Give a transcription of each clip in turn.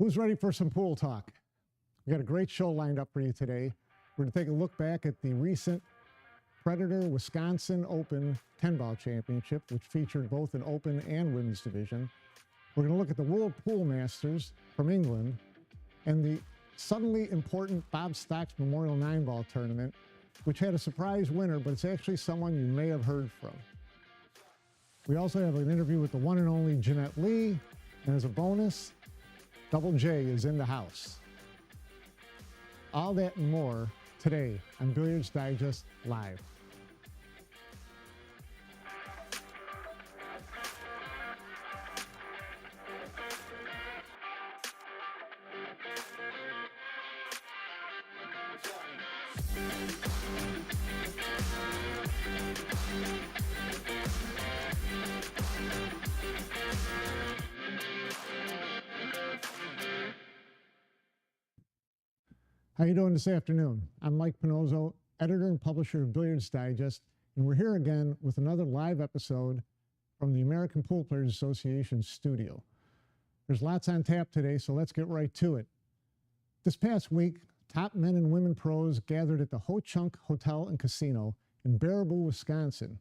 Who's ready for some pool talk? We got a great show lined up for you today. We're going to take a look back at the recent Predator Wisconsin Open 10-ball championship, which featured both an open and women's division. We're going to look at the World Pool Masters from England and the suddenly important Bob Stocks Memorial 9-ball tournament, which had a surprise winner, but it's actually someone you may have heard from. We also have an interview with the one and only Jeanette Lee, and as a bonus, Double J is in the house. All that and more today on Billiards Digest Live. How you doing this afternoon? I'm Mike Pinozzo, editor and publisher of Billiards Digest, and we're here again with another live episode from the American Pool Players Association studio. There's lots on tap today, so let's get right to it. This past week, top men and women pros gathered at the Ho Chunk Hotel and Casino in Baraboo, Wisconsin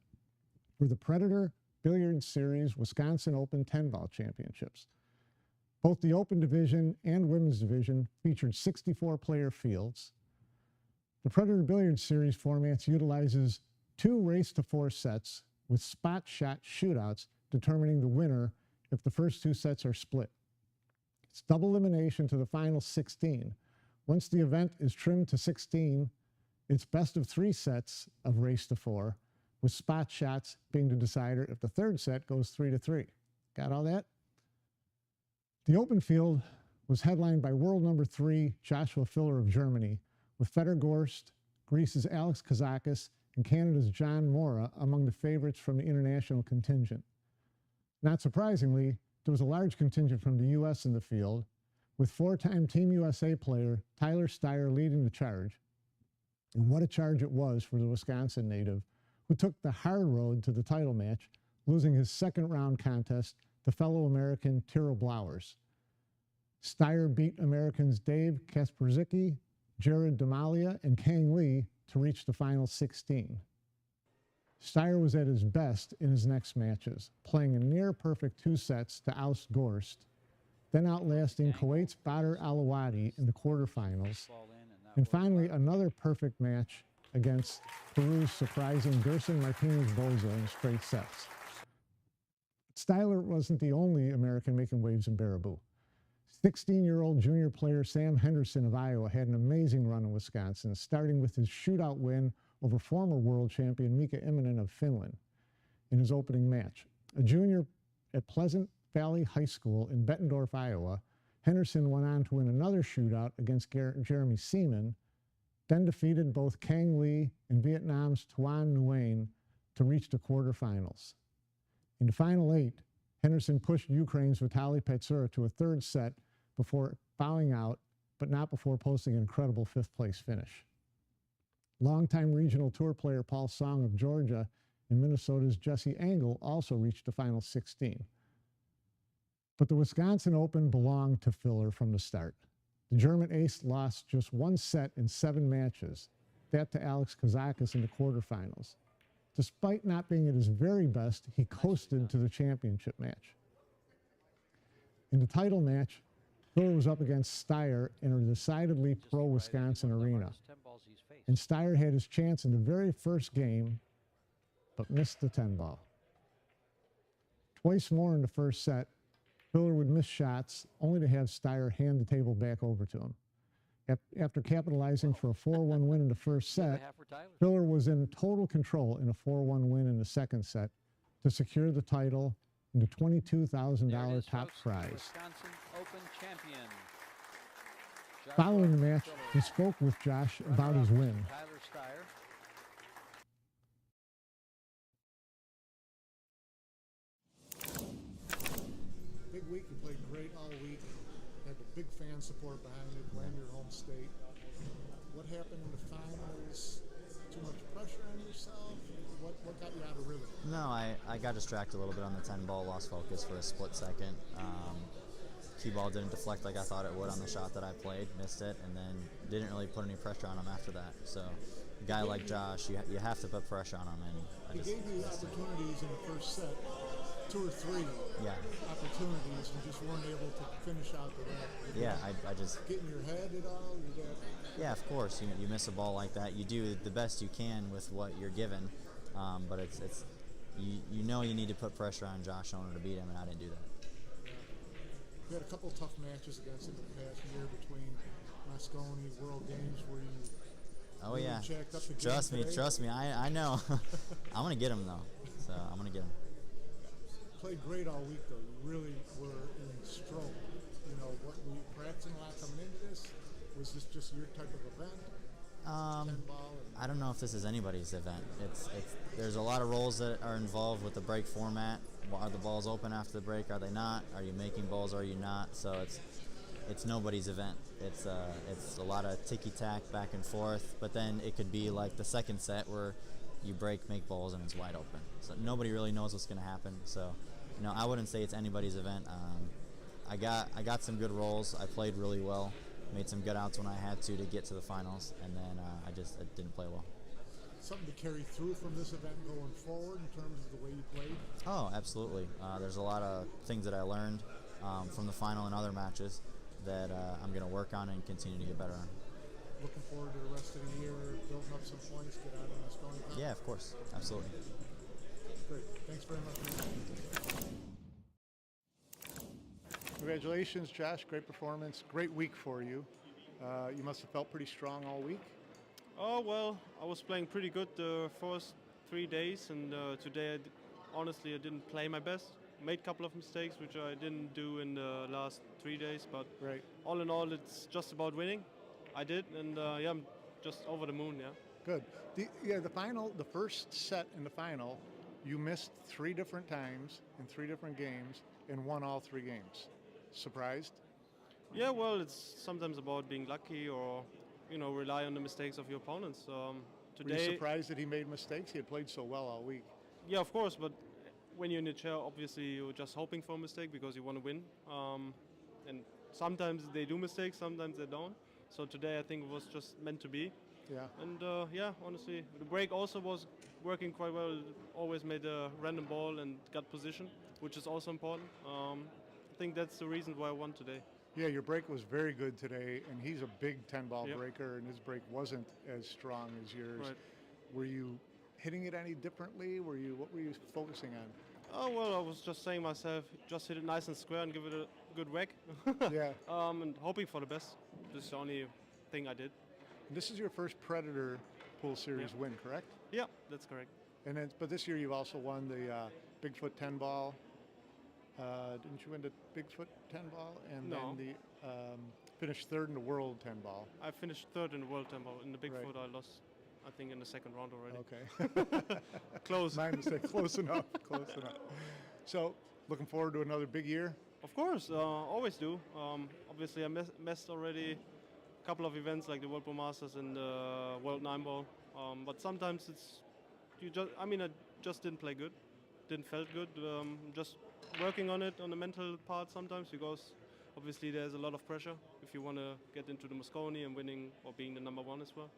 for the Predator Billiards Series Wisconsin Open 10-ball championships. Both the Open Division and Women's Division featured 64-player fields. The Predator Billiards Series formats utilizes 2 race-to-4 sets with spot shot shootouts determining the winner if the first 2 sets are split. It's double elimination to the final 16. Once the event is trimmed to 16, it's best of 3 sets of race-to-4, with spot shots being the decider if the third set goes 3-3. Got all that? The open field was headlined by world number 3 Joshua Filler of Germany, with Fedor Gorst, Greece's Alex Kazakis, and Canada's John Mora among the favorites from the international contingent. Not surprisingly, there was a large contingent from the U.S. in the field, with 4-time Team USA player Tyler Steyer leading the charge. And what a charge it was for the Wisconsin native, who took the hard road to the title match, losing his second round contest to fellow American Tyrrell Blowers. Steyer beat Americans Dave Kasperzicki, Jared Demalia, and Kang Lee to reach the final 16. Steyer was at his best in his next matches, playing a near-perfect 2 sets to oust Gorst, then outlasting Kuwait's Badr Alawadi in the quarterfinals, and finally another perfect match against Peru's surprising Gerson Martinez-Bozo in straight sets. Steyer wasn't the only American making waves in Baraboo. 16-year-old junior player Sam Henderson of Iowa had an amazing run in Wisconsin, starting with his shootout win over former world champion Mika Immonen of Finland in his opening match. A junior at Pleasant Valley High School in Bettendorf, Iowa, Henderson went on to win another shootout against Jeremy Seaman, then defeated both Kang Lee and Vietnam's Tuan Nguyen to reach the quarterfinals. In the final 8, Henderson pushed Ukraine's Vitaly Petsura to a 3rd set before bowing out, but not before posting an incredible 5th-place finish. Longtime regional tour player Paul Song of Georgia and Minnesota's Jesse Engel also reached the final 16. But the Wisconsin Open belonged to Filler from the start. The German ace lost just 1 set in 7 matches, that to Alex Kazakis in the quarterfinals. Despite not being at his very best, he coasted to the championship match. In the title match, Filler was up against Steyer in a decidedly pro-Wisconsin arena. And Steyer had his chance in the very first game, but missed the 10-ball. Twice more in the first set, Filler would miss shots, only to have Steyer hand the table back over to him. After capitalizing for a 4-1 win in the first set, Filler was in total control in a 4-1 win in the second set to secure the title and the $22,000 top prize. Following the match, he spoke with Josh about his win. Big week, you played great all week. Had the big fan support behind you, playing your home state. What happened in the finals? Too much pressure on yourself? What got you out of rhythm? No, I got distracted a little bit on the 10 ball, lost focus for a split second. cue ball didn't deflect like I thought it would on the shot that I played, missed it, and then didn't really put any pressure on him after that. So a guy like Josh, you have to put pressure on him. And he gave you opportunities in the first set, 2 or 3 opportunities, and just weren't able to finish out the net. Yeah, I just... Get in your head at all? Yeah, of course. You miss a ball like that. You do the best you can with what you're given, but it's you know you need to put pressure on Josh in order to beat him, and I didn't do that. You had a couple tough matches against him in the past year between Moscone, World Games, where you checked up the game. Trust me, I know. I'm going to get him, though, so I'm going to get him. Played great all week, though. You really were in stroke. You know, what were you practicing a lot coming into this? Was this just your type of event? I don't know if this is anybody's event. There's a lot of roles that are involved with the break format. Are the balls open after the break? Are they not? Are you making balls? Are you not? So it's nobody's event. It's a lot of ticky-tack back and forth. But then it could be like the second set where you break, make balls, and it's wide open. So nobody really knows what's going to happen. So I wouldn't say it's anybody's event. I got some good rolls. I played really well. Made some good outs when I had to get to the finals, and then I didn't play well. Something to carry through from this event going forward in terms of the way you played? Oh, absolutely. There's a lot of things that I learned from the final and other matches that I'm going to work on and continue to get better on. Looking forward to the rest of the year, building up some points, get out of the Moscone. Yeah, of course. Absolutely. Great. Thanks very much. Congratulations, Josh. Great performance. Great week for you. You must have felt pretty strong all week. Oh, well, I was playing pretty good the first 3 days, and today, honestly, I didn't play my best. Made a couple of mistakes, which I didn't do in the last 3 days, but all in all, it's just about winning. I did, and I'm just over the moon, Good. The first set in the final, you missed 3 different times in 3 different games and won all 3 games. Surprised? Yeah, well, it's sometimes about being lucky or, rely on the mistakes of your opponents. Today, were you surprised that he made mistakes? He had played so well all week. Yeah, of course, but when you're in the chair, obviously you're just hoping for a mistake because you want to win. And sometimes they do mistakes, sometimes they don't. So today I think it was just meant to be. Yeah. And honestly, the break also was working quite well. Always made a random ball and got position, which is also important. I think that's the reason why I won today. Yeah, your break was very good today, and he's a big 10-ball breaker, and his break wasn't as strong as yours. Right. Were you hitting it any differently? What were you focusing on? Oh, well, I was just saying myself, just hit it nice and square and give it a good whack. Yeah. And hoping for the best. This is the only thing I did. And this is your first Predator Pool Series win, correct? Yeah, that's correct. But this year you've also won the Bigfoot 10-ball. Didn't you win the Bigfoot 10-ball? And no. Then finished 3rd in the World 10-ball. I finished 3rd in the World 10-ball. In the Bigfoot, I lost, I think, in the 2nd round already. Okay. Close. My mistake. Close enough. Close enough. So, looking forward to another big year? Of course. Always do. Obviously, I missed already a couple of events like the World Pro Masters and the World 9-ball. But sometimes I just didn't play good. Didn't felt good. Just working on it on the mental part sometimes, because obviously there's a lot of pressure if you want to get into the Moscone and winning or being the number 1 as well.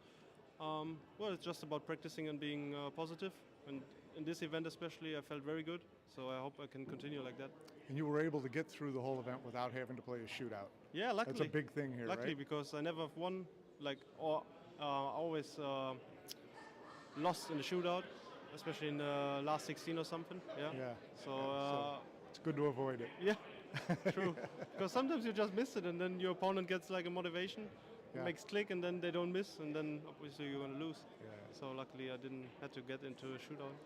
Well, it's just about practicing and being positive, and in this event especially I felt very good, so I hope I can continue like that. And you were able to get through the whole event without having to play a shootout. Yeah, luckily. That's a big thing here, luckily, right? because I never won, always lost in the shootout, especially in the last 16 or something. Yeah. So it's good to avoid it. Yeah, true. Because sometimes you just miss it, and then your opponent gets like a motivation, makes click, and then they don't miss, and then obviously you're going to lose. Yeah. So luckily I didn't have to get into a shootout.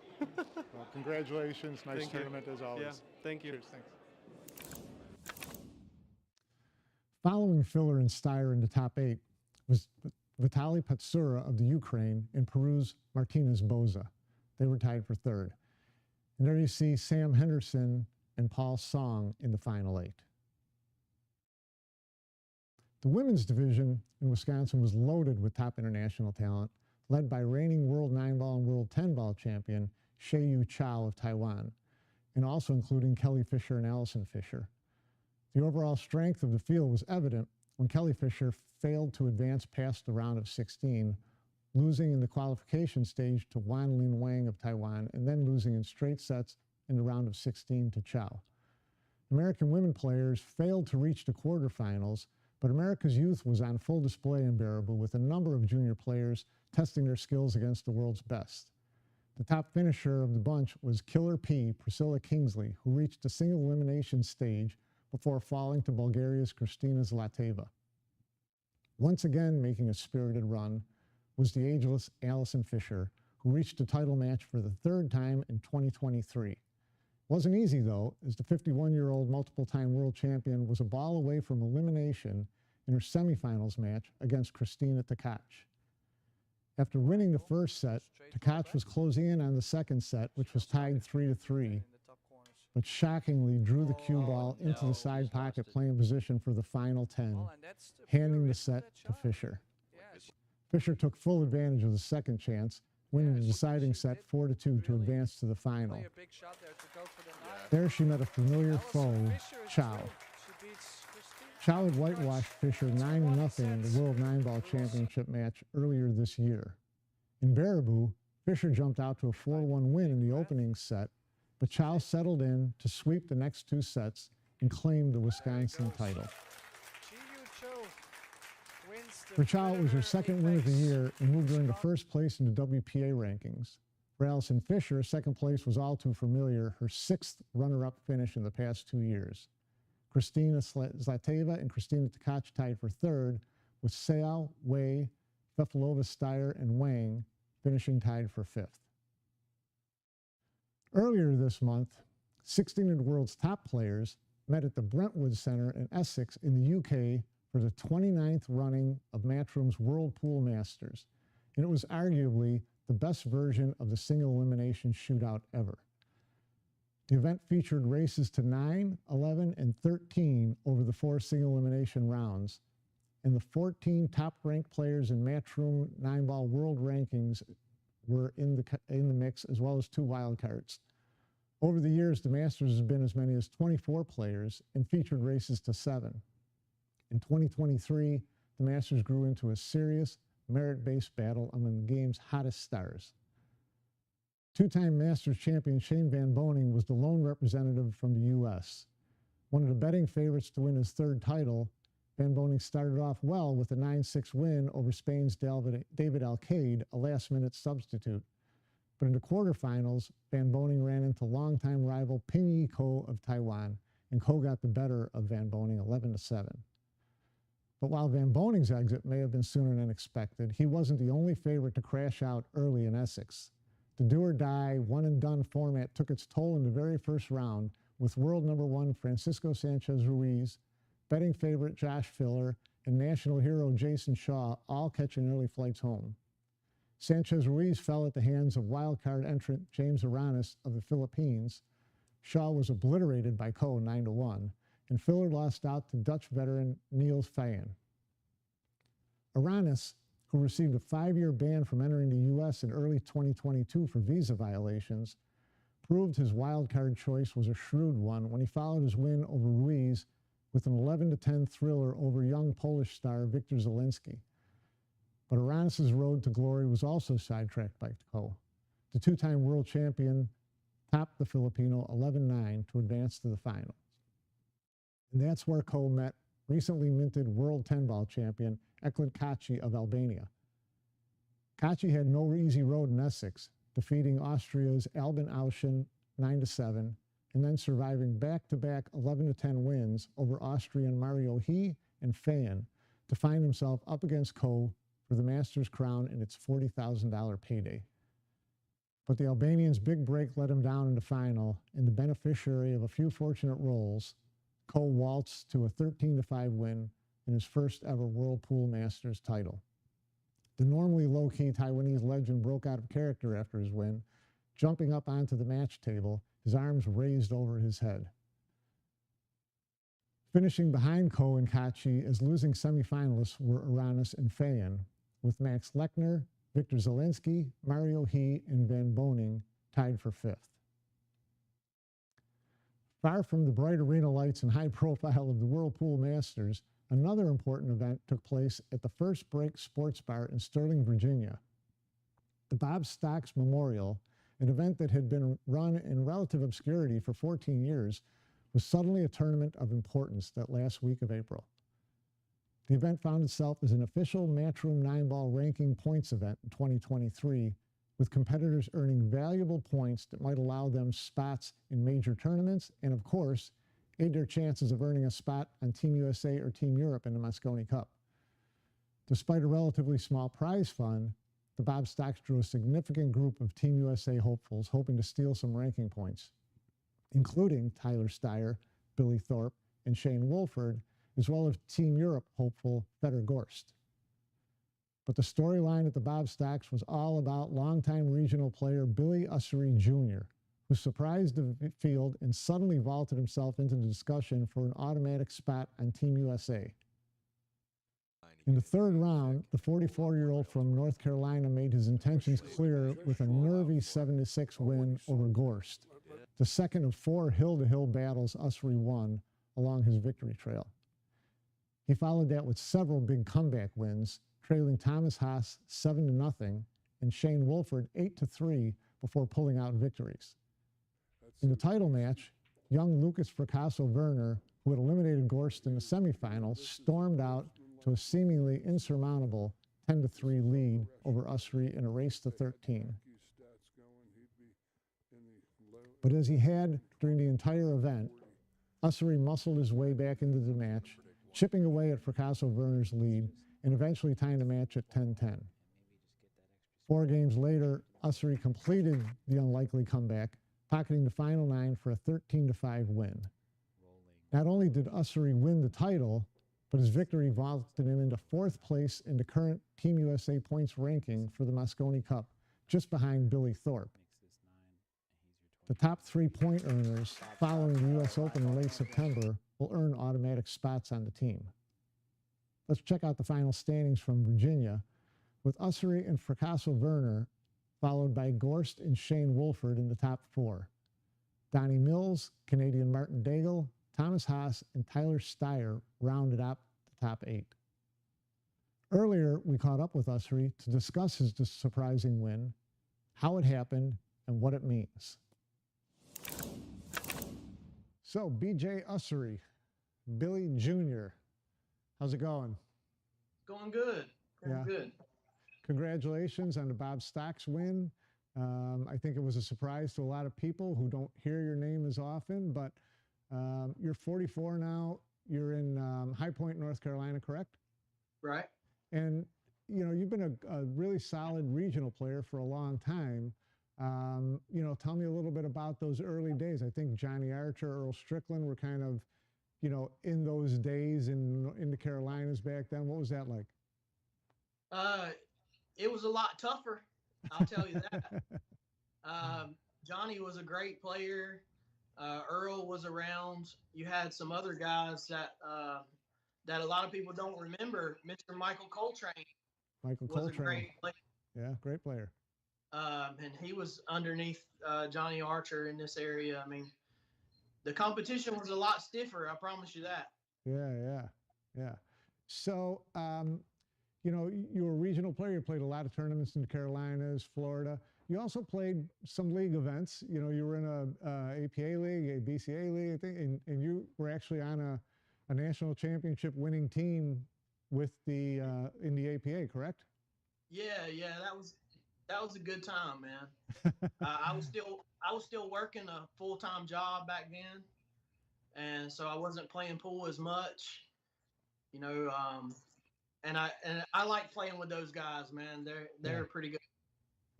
Well, congratulations. Nice Thank tournament you. as always. Yeah, thank you. Cheers, thanks. Following Filler and Steyer in the top 8 was Vitaly Patsura of the Ukraine and Peru's Martinez Boza. They were tied for 3rd. And there you see Sam Henderson and Paul Song in the final 8. The women's division in Wisconsin was loaded with top international talent, led by reigning World 9-ball and World 10-ball champion Hsieh-Yu Chao of Taiwan, and also including Kelly Fisher and Allison Fisher. The overall strength of the field was evident when Kelly Fisher failed to advance past the round of 16, losing in the qualification stage to Wanlin Wang of Taiwan, and then losing in straight sets in the round of 16 to Chow. American women players failed to reach the quarterfinals, but America's youth was on full display in Baraboo, with a number of junior players testing their skills against the world's best. The top finisher of the bunch was Killer P, Priscilla Kingsley, who reached the single elimination stage before falling to Bulgaria's Kristina Zlateva. Once again making a spirited run was the ageless Allison Fisher, who reached a title match for the third time in 2023. Wasn't easy, though, as the 51-year-old multiple-time world champion was a ball away from elimination in her semifinals match against Kristina Tkach. After winning the first set, Tkach was closing in on the second set, which was tied 3-3, but shockingly drew the cue ball into the side pocket playing position for the final 10, handing the set to Fisher. Fisher took full advantage of the second chance, winning the deciding set 4-2 to advance to the final. There she met a familiar foe, Chow. Chow had whitewashed Fisher 9-0 in the World 9-Ball Championship match earlier this year. In Baraboo, Fisher jumped out to a 4-1 win in the opening set, but Chow settled in to sweep the next two sets and claim the Wisconsin title. For Chow, it was her second win of the year and moved her into first place in the WPA rankings. For Allison Fisher, second place was all too familiar, her sixth runner-up finish in the past 2 years. Kristina Zlateva and Kristina Tkach tied for third, with Seao, Wei, Fefalova, Steyer, and Wang finishing tied for fifth. Earlier this month, 16 of the world's top players met at the Brentwood Center in Essex in the UK for the 29th running of Matchroom's World Pool Masters, and it was arguably the best version of the single elimination shootout ever. The event featured races to 9, 11, and 13 over the 4 single elimination rounds, and the 14 top-ranked players in Matchroom 9-Ball World Rankings were in the mix, as well as 2 wildcards. Over the years, the Masters has been as many as 24 players and featured races to 7. In 2023, the Masters grew into a serious, merit-based battle among the game's hottest stars. Two-time Masters champion Shane Van Boening was the lone representative from the U.S. One of the betting favorites to win his third title, Van Boening started off well with a 9-6 win over Spain's David Alcaide, a last-minute substitute. But in the quarterfinals, Van Boening ran into longtime rival Ping-Yi Ko of Taiwan, and Ko got the better of Van Boening 11-7. But while Van Boening's exit may have been sooner than expected, he wasn't the only favorite to crash out early in Essex. The do-or-die, one-and-done format took its toll in the very first round, with world number 1 Francisco Sanchez-Ruiz, betting favorite Josh Filler, and national hero Jason Shaw all catching early flights home. Sanchez-Ruiz fell at the hands of wildcard entrant James Aranis of the Philippines. Shaw was obliterated by Ko 9-1, and Filler lost out to Dutch veteran Niels Fayen. Aranis, who received a 5-year ban from entering the U.S. in early 2022 for visa violations, proved his wildcard choice was a shrewd one when he followed his win over Ruiz with an 11-10 thriller over young Polish star Viktor Zielinski. But Aranis' road to glory was also sidetracked by Ko. The 2-time world champion topped the Filipino 11-9 to advance to the finals. And that's where Ko met recently minted world 10-ball champion Eklat Kaci of Albania. Kaci had no easy road in Essex, defeating Austria's Albin Auschen 9-7, and then surviving back-to-back 11-10 wins over Austrian Mario He and Fayen to find himself up against Ko for the Masters crown and its $40,000 payday. But the Albanian's big break let him down in the final, and the beneficiary of a few fortunate rolls, Ko waltzed to a 13-5 win in his first ever World Pool Masters title. The normally low-key Taiwanese legend broke out of character after his win, jumping up onto the match table, his arms raised over his head. Finishing behind Ko and Kaci as losing semifinalists were Aranis and Fayen, with Max Lechner, Viktor Zielinski, Mario He, and Van Boening tied for 5th. Far from the bright arena lights and high profile of the Whirlpool Masters, another important event took place at the First Break Sports Bar in Sterling, Virginia. The Bob Stocks Memorial, an event that had been run in relative obscurity for 14 years, was suddenly a tournament of importance that last week of April. The event found itself as an official Matchroom 9-ball ranking points event in 2023, with competitors earning valuable points that might allow them spots in major tournaments and, of course, aid their chances of earning a spot on Team USA or Team Europe in the Mosconi Cup. Despite a relatively small prize fund, the Bob Stocks drew a significant group of Team USA hopefuls hoping to steal some ranking points, including Tyler Steyer, Billy Thorpe, and Shane Wolford, as well as Team Europe hopeful Fedor Gorst. But the storyline at the Bob Stocks was all about longtime regional player Billy Ussery Jr., who surprised the field and suddenly vaulted himself into the discussion for an automatic spot on Team USA. In the third round, the 44-year-old from North Carolina made his intentions clear with a nervy 7-6 win over Gorst, the second of 4 hill-to-hill battles Ussery won along his victory trail. He followed that with several big comeback wins, trailing Thomas Haas 7-0 and Shane Wolford 8-3 before pulling out victories. In the title match, young Lucas Fracasso Werner, who had eliminated Gorst in the semifinals, stormed out to a seemingly insurmountable 10-3 lead over Ussery in a race to 13. But as he had during the entire event, Ussery muscled his way back into the match, chipping away at Fracasso Werner's lead and eventually tying the match at 10-10. 4 games later, Ussery completed the unlikely comeback, pocketing the final 9 for a 13-5 win. Not only did Ussery win the title, but his victory vaulted him into 4th place in the current Team USA points ranking for the Mosconi Cup, just behind Billy Thorpe. The top 3 point earners following the US Open in late September will earn automatic spots on the team. Let's check out the final standings from Virginia, with Ussery and Fracasso Werner, followed by Gorst and Shane Wolford in the top 4. Donnie Mills, Canadian Martin Daigle, Thomas Haas, and Tyler Steyer rounded up the top 8. Earlier, we caught up with Ussery to discuss his surprising win, how it happened, and what it means. So, BJ Ussery, Billy Jr., how's it going? Going good. Going good. Congratulations on the Bob Stocks win. I think it was a surprise to a lot of people who don't hear your name as often, but you're 44 now. You're in High Point, North Carolina, correct? Right. And, you know, you've been a really solid regional player for a long time. You know, tell me a little bit about those early days. I think Johnny Archer, Earl Strickland were kind of, you know, in those days in the Carolinas back then. What was that like? It was a lot tougher, I'll tell you that. Johnny was a great player. Earl was around. You had some other guys that a lot of people don't remember. Mr. Michael Coltrane. Was a great player. Yeah, great player. And he was underneath Johnny Archer in this area. I mean, the competition was a lot stiffer, I promise you that. Yeah. So, you know, you were a regional player. You played a lot of tournaments in the Carolinas, Florida. You also played some league events. You know, you were in a APA league, a BCA league, I think, and you were actually on a national championship winning team with the in the APA, correct? Yeah, that was a good time, man. I was still working a full-time job back then, and so I wasn't playing pool as much, you know. And I like playing with those guys, man. They're pretty good.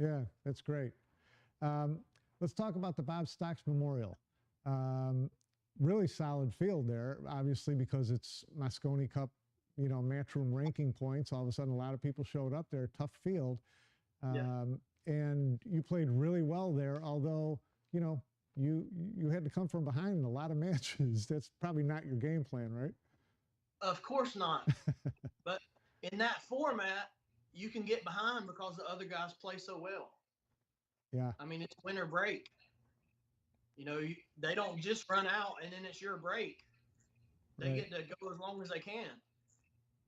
Yeah, that's great. Let's talk about the Bob Stocks Memorial. Really solid field there, obviously, because it's Mosconi Cup, you know, Matchroom ranking points. All of a sudden, a lot of people showed up there. Tough field. And you played really well there, although, you know, you had to come from behind in a lot of matches. That's probably not your game plan, right? Of course not. But in that format, you can get behind because the other guys play so well. Yeah. I mean, it's winter break. You know, they don't just run out and then it's your break. They Right. get to go as long as they can.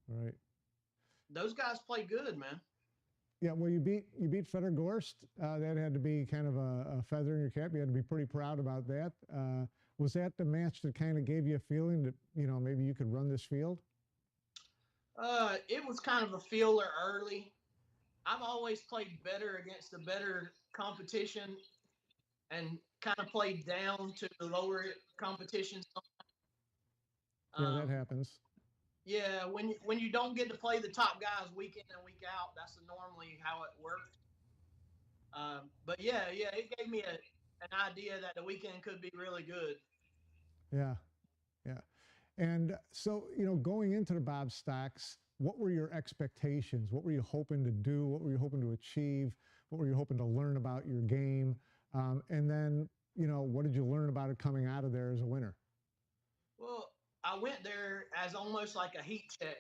Right. Those guys play good, man. Yeah, well, you beat Feder Gorst. That had to be kind of a feather in your cap. You had to be pretty proud about that. Was that the match that kind of gave you a feeling that, you know, maybe you could run this field? It was kind of a feeler early. I've always played better against the better competition and kind of played down to the lower competition. Yeah, that happens. Yeah, when you don't get to play the top guys week in and week out, that's normally how it works. But yeah, it gave me an idea that the weekend could be really good. Yeah, yeah. And so, you know, going into the Bob Stocks, what were your expectations? What were you hoping to do? What were you hoping to achieve? What were you hoping to learn about your game? And then, you know, what did you learn about it coming out of there as a winner? Well, I went there as almost like a heat check,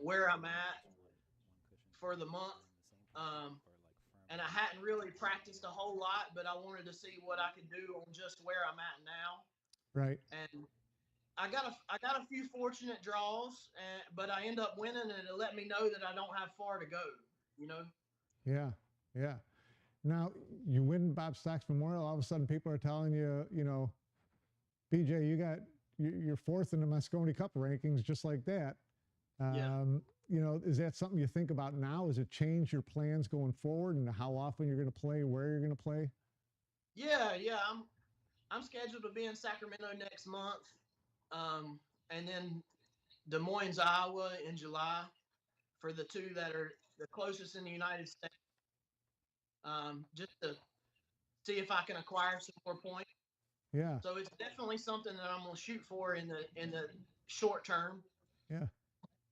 where I'm at for the month. And I hadn't really practiced a whole lot, but I wanted to see what I could do on just where I'm at now. Right. And I got a few fortunate draws, but I end up winning, and it let me know that I don't have far to go. You know. Yeah, yeah. Now you win Bob Stocks Memorial. All of a sudden, people are telling you, you know, BJ, you're fourth in the Moscone Cup rankings, just like that. Yeah. You know, is that something you think about now? Has it changed your plans going forward and how often you're going to play, where you're going to play? Yeah. I'm scheduled to be in Sacramento next month, and then Des Moines, Iowa, in July for the two that are the closest in the United States. Just to see if I can acquire some more points. Yeah. So it's definitely something that I'm going to shoot for in the short term. Yeah.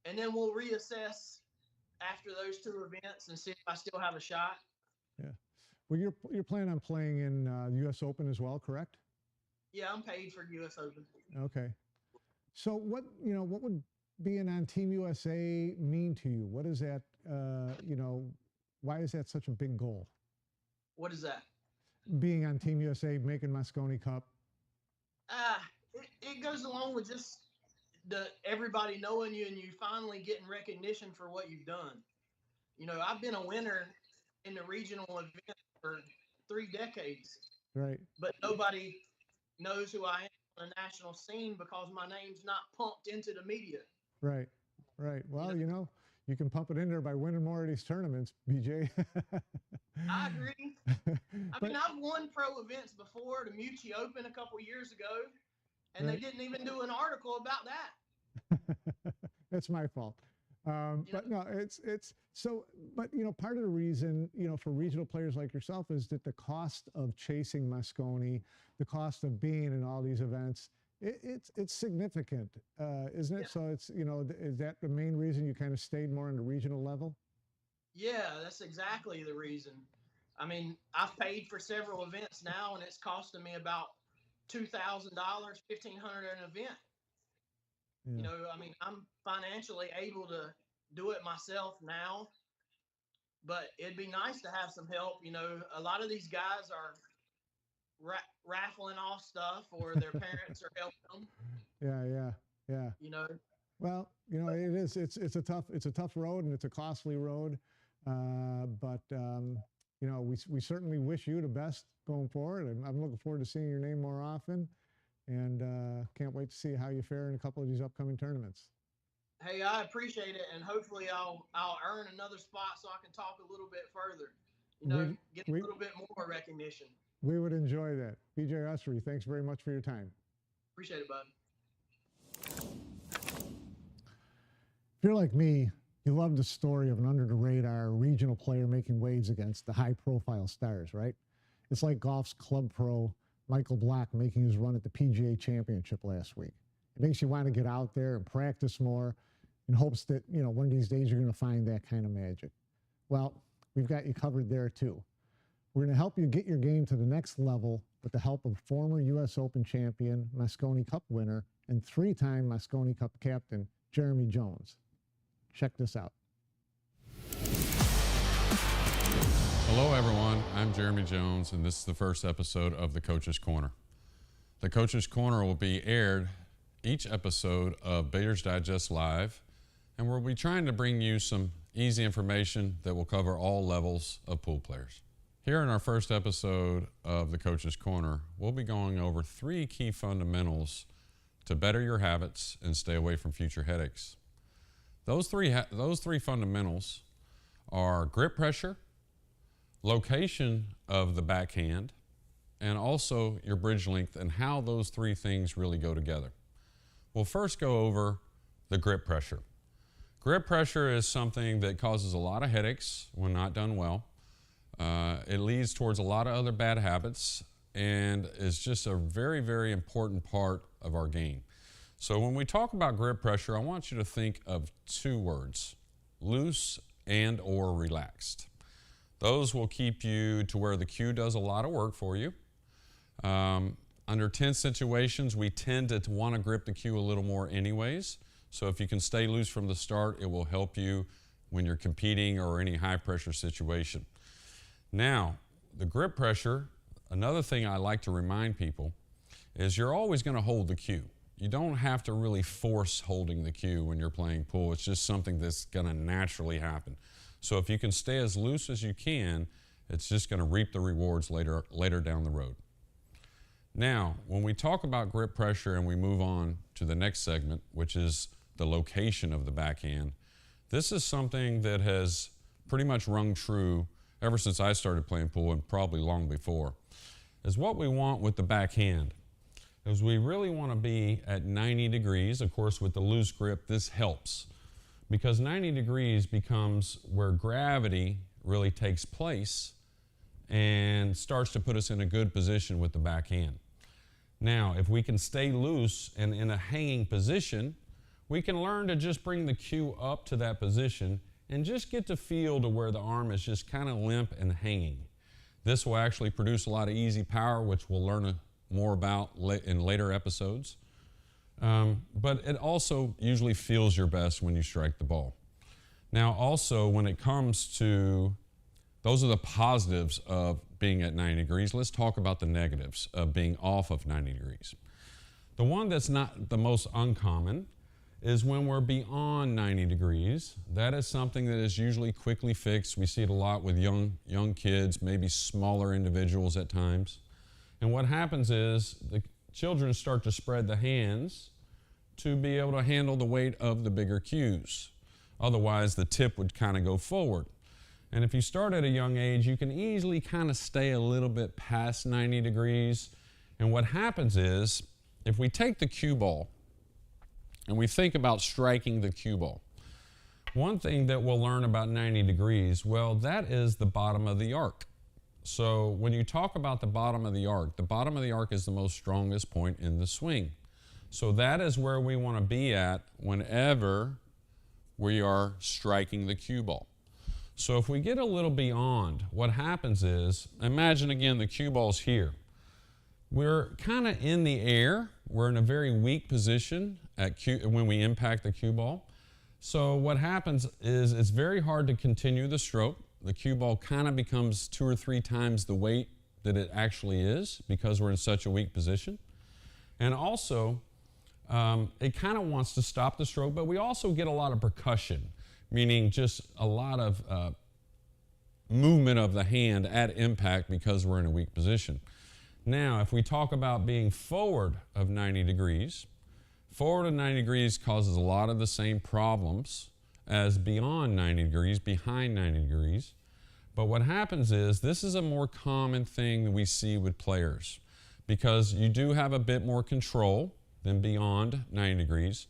And then we'll reassess after those two events and see if I still have a shot. Yeah. Well, you're planning on playing in the U.S. Open as well, correct? Yeah, I'm paid for U.S. Open. Okay. So what would being on Team USA mean to you? What is that? You know, why is that such a big goal? What is that? Being on Team USA, making Moscone Cup. It goes along with just everybody knowing you and you finally getting recognition for what you've done. You know, I've been a winner in the regional event for 3 decades. Right. But nobody knows who I am on the national scene because my name's not pumped into the media. Right. Right. Well, you know, you can pump it in there by winning more of these tournaments, BJ. I agree. I mean, I've won pro events before, the Mucci Open a couple years ago, and right. They didn't even do an article about that. That's my fault. But no, it's so, but you know, part of the reason, you know, for regional players like yourself is that the cost of chasing Moscone, the cost of being in all these events, it's significant, isn't it? Yeah. So it's, you know, is that the main reason you kind of stayed more on the regional level? Yeah, that's exactly the reason. I mean, I've paid for several events now, and it's costing me about $2,000, $1,500 an event. Yeah. You know, I mean, I'm financially able to do it myself now, but it'd be nice to have some help. You know, a lot of these guys are raffling off stuff, or their parents are helping them. Yeah. You know. Well, you know, it is. It's a tough road, and it's a costly road. But you know, we certainly wish you the best going forward. And I'm looking forward to seeing your name more often, and can't wait to see how you fare in a couple of these upcoming tournaments. Hey, I appreciate it, and hopefully I'll earn another spot so I can talk a little bit further. You know, get a little bit more recognition. We would enjoy that. BJ Ussery, thanks very much for your time. Appreciate it, bud. If you're like me, you love the story of an under-the-radar regional player making waves against the high-profile stars, right? It's like golf's club pro Michael Block making his run at the PGA Championship last week. It makes you want to get out there and practice more in hopes that, you know, one of these days you're going to find that kind of magic. Well, we've got you covered there too. We're going to help you get your game to the next level with the help of former U.S. Open champion, Moscone Cup winner, and 3-time Moscone Cup captain, Jeremy Jones. Check this out. Hello everyone, I'm Jeremy Jones and this is the first episode of The Coach's Corner. The Coach's Corner will be aired each episode of Billiards Digest Live, and we'll be trying to bring you some easy information that will cover all levels of pool players. Here in our first episode of The Coach's Corner, we'll be going over 3 key fundamentals to better your habits and stay away from future headaches. Those three fundamentals are grip pressure, location of the backhand, and also your bridge length and how those 3 things really go together. We'll first go over the grip pressure. Grip pressure is something that causes a lot of headaches when not done well. It leads towards a lot of other bad habits and is just a very, very important part of our game. So when we talk about grip pressure, I want you to think of 2 words, loose and or relaxed. Those will keep you to where the cue does a lot of work for you. Under tense situations, we tend to want to grip the cue a little more anyways. So if you can stay loose from the start, it will help you when you're competing or any high pressure situation. Now, the grip pressure, another thing I like to remind people is you're always going to hold the cue. You don't have to really force holding the cue when you're playing pool. It's just something that's going to naturally happen. So if you can stay as loose as you can, it's just going to reap the rewards later down the road. Now, when we talk about grip pressure and we move on to the next segment, which is the location of the backhand, this is something that has pretty much rung true ever since I started playing pool and probably long before, is what we want with the backhand. Is we really want to be at 90 degrees. Of course, with the loose grip, this helps because 90 degrees becomes where gravity really takes place and starts to put us in a good position with the backhand. Now, if we can stay loose and in a hanging position, we can learn to just bring the cue up to that position and just get to feel to where the arm is just kind of limp and hanging. This will actually produce a lot of easy power, which we'll learn more about in later episodes. But it also usually feels your best when you strike the ball. Now also, when it comes to, those are the positives of being at 90 degrees. Let's talk about the negatives of being off of 90 degrees. The one that's not the most uncommon is when we're beyond 90 degrees. That is something that is usually quickly fixed. We see it a lot with young kids, maybe smaller individuals at times. And what happens is the children start to spread the hands to be able to handle the weight of the bigger cues. Otherwise, the tip would kind of go forward. And if you start at a young age, you can easily kind of stay a little bit past 90 degrees. And what happens is, if we take the cue ball and we think about striking the cue ball, one thing that we'll learn about 90 degrees, well, that is the bottom of the arc. So when you talk about the bottom of the arc is the most strongest point in the swing. So that is where we want to be at whenever we are striking the cue ball. So if we get a little beyond, what happens is, imagine again the cue ball's here. We're kind of in the air. We're in a very weak position when we impact the cue ball. So what happens is it's very hard to continue the stroke. The cue ball kind of becomes 2 or 3 times the weight that it actually is because we're in such a weak position. And also, it kind of wants to stop the stroke, but we also get a lot of percussion, meaning just a lot of movement of the hand at impact because we're in a weak position. Now, if we talk about being forward of 90 degrees, forward of 90 degrees causes a lot of the same problems as beyond 90 degrees, behind 90 degrees. But what happens is, this is a more common thing that we see with players because you do have a bit more control than beyond 90 degrees,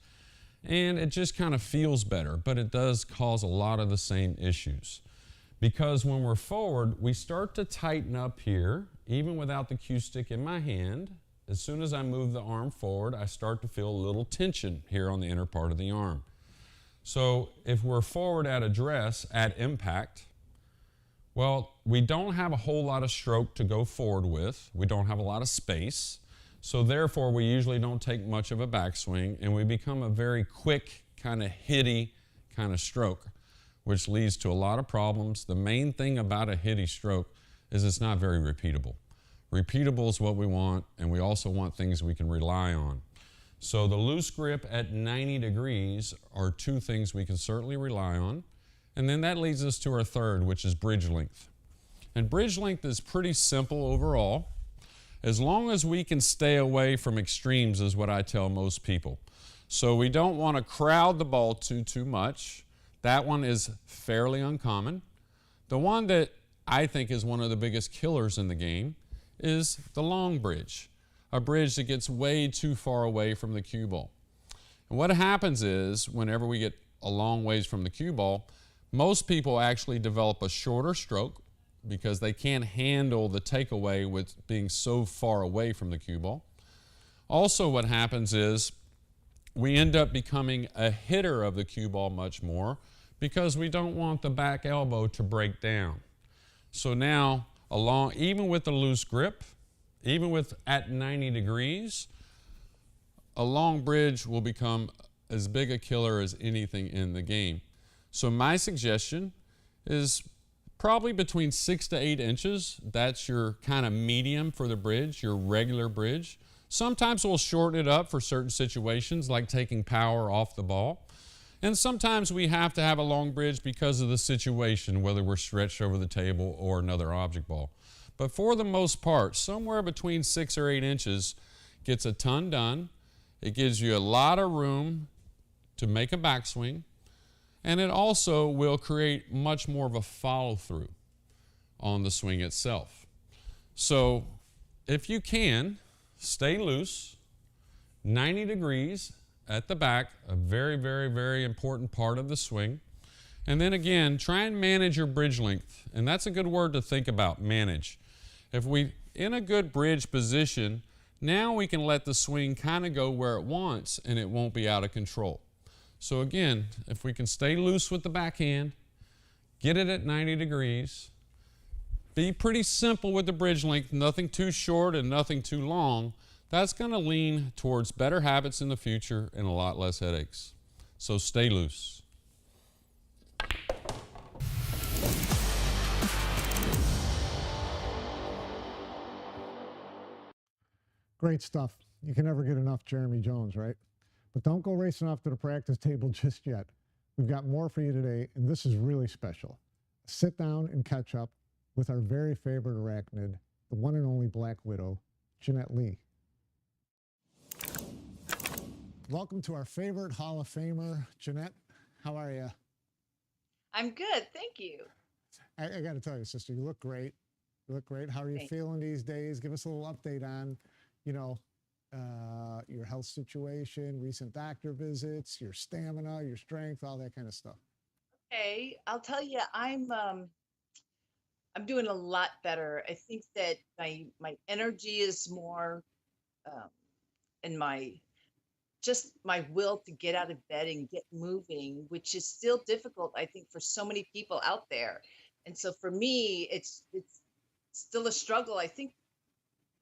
and it just kind of feels better, but it does cause a lot of the same issues. Because when we're forward, we start to tighten up here, even without the cue stick in my hand. As soon as I move the arm forward, I start to feel a little tension here on the inner part of the arm. So if we're forward at address, at impact, well, we don't have a whole lot of stroke to go forward with. We don't have a lot of space. So therefore, we usually don't take much of a backswing, and we become a very quick, kind of hitty kind of stroke, which leads to a lot of problems. The main thing about a hitty stroke is it's not very repeatable. Repeatable is what we want, and we also want things we can rely on. So the loose grip at 90 degrees are two things we can certainly rely on. And then that leads us to our third, which is bridge length. And bridge length is pretty simple overall. As long as we can stay away from extremes is what I tell most people. So we don't want to crowd the ball too much. That one is fairly uncommon. The one that I think is one of the biggest killers in the game is the long bridge, a bridge that gets way too far away from the cue ball. And what happens is, whenever we get a long ways from the cue ball, most people actually develop a shorter stroke because they can't handle the takeaway with being so far away from the cue ball. Also, what happens is we end up becoming a hitter of the cue ball much more because we don't want the back elbow to break down. So now, even with the loose grip, even with at 90 degrees, a long bridge will become as big a killer as anything in the game. So my suggestion is probably between 6 to 8 inches. That's your kind of medium for the bridge, your regular bridge. Sometimes we'll shorten it up for certain situations, like taking power off the ball. And sometimes we have to have a long bridge because of the situation, whether we're stretched over the table or another object ball. But for the most part, somewhere between 6 or 8 inches gets a ton done. It gives you a lot of room to make a backswing. And it also will create much more of a follow-through on the swing itself. So if you can, stay loose, 90 degrees at the back, a very, very, very important part of the swing. And then again, try and manage your bridge length. And that's a good word to think about, manage. If we in a good bridge position, now we can let the swing kind of go where it wants and it won't be out of control. So again, if we can stay loose with the backhand, get it at 90 degrees, be pretty simple with the bridge length, nothing too short and nothing too long, that's going to lean towards better habits in the future and a lot less headaches. So stay loose. Great stuff. You can never get enough Jeremy Jones, right? But don't go racing off to the practice table just yet. We've got more for you today, and this is really special. Sit down and catch up with our very favorite arachnid, the one and only Black Widow, Jeanette Lee. Welcome to our favorite Hall of Famer, Jeanette. How are you? I'm good, thank you. I got to tell you, sister, you look great. You look great. How are you feeling these days? Give us a little update on, your health situation, recent doctor visits, your stamina, your strength, all that kind of stuff. Okay, I'll tell you, I'm doing a lot better. I think that my energy is more, and my will to get out of bed and get moving, which is still difficult, I think, for so many people out there. And so for me, it's still a struggle. I think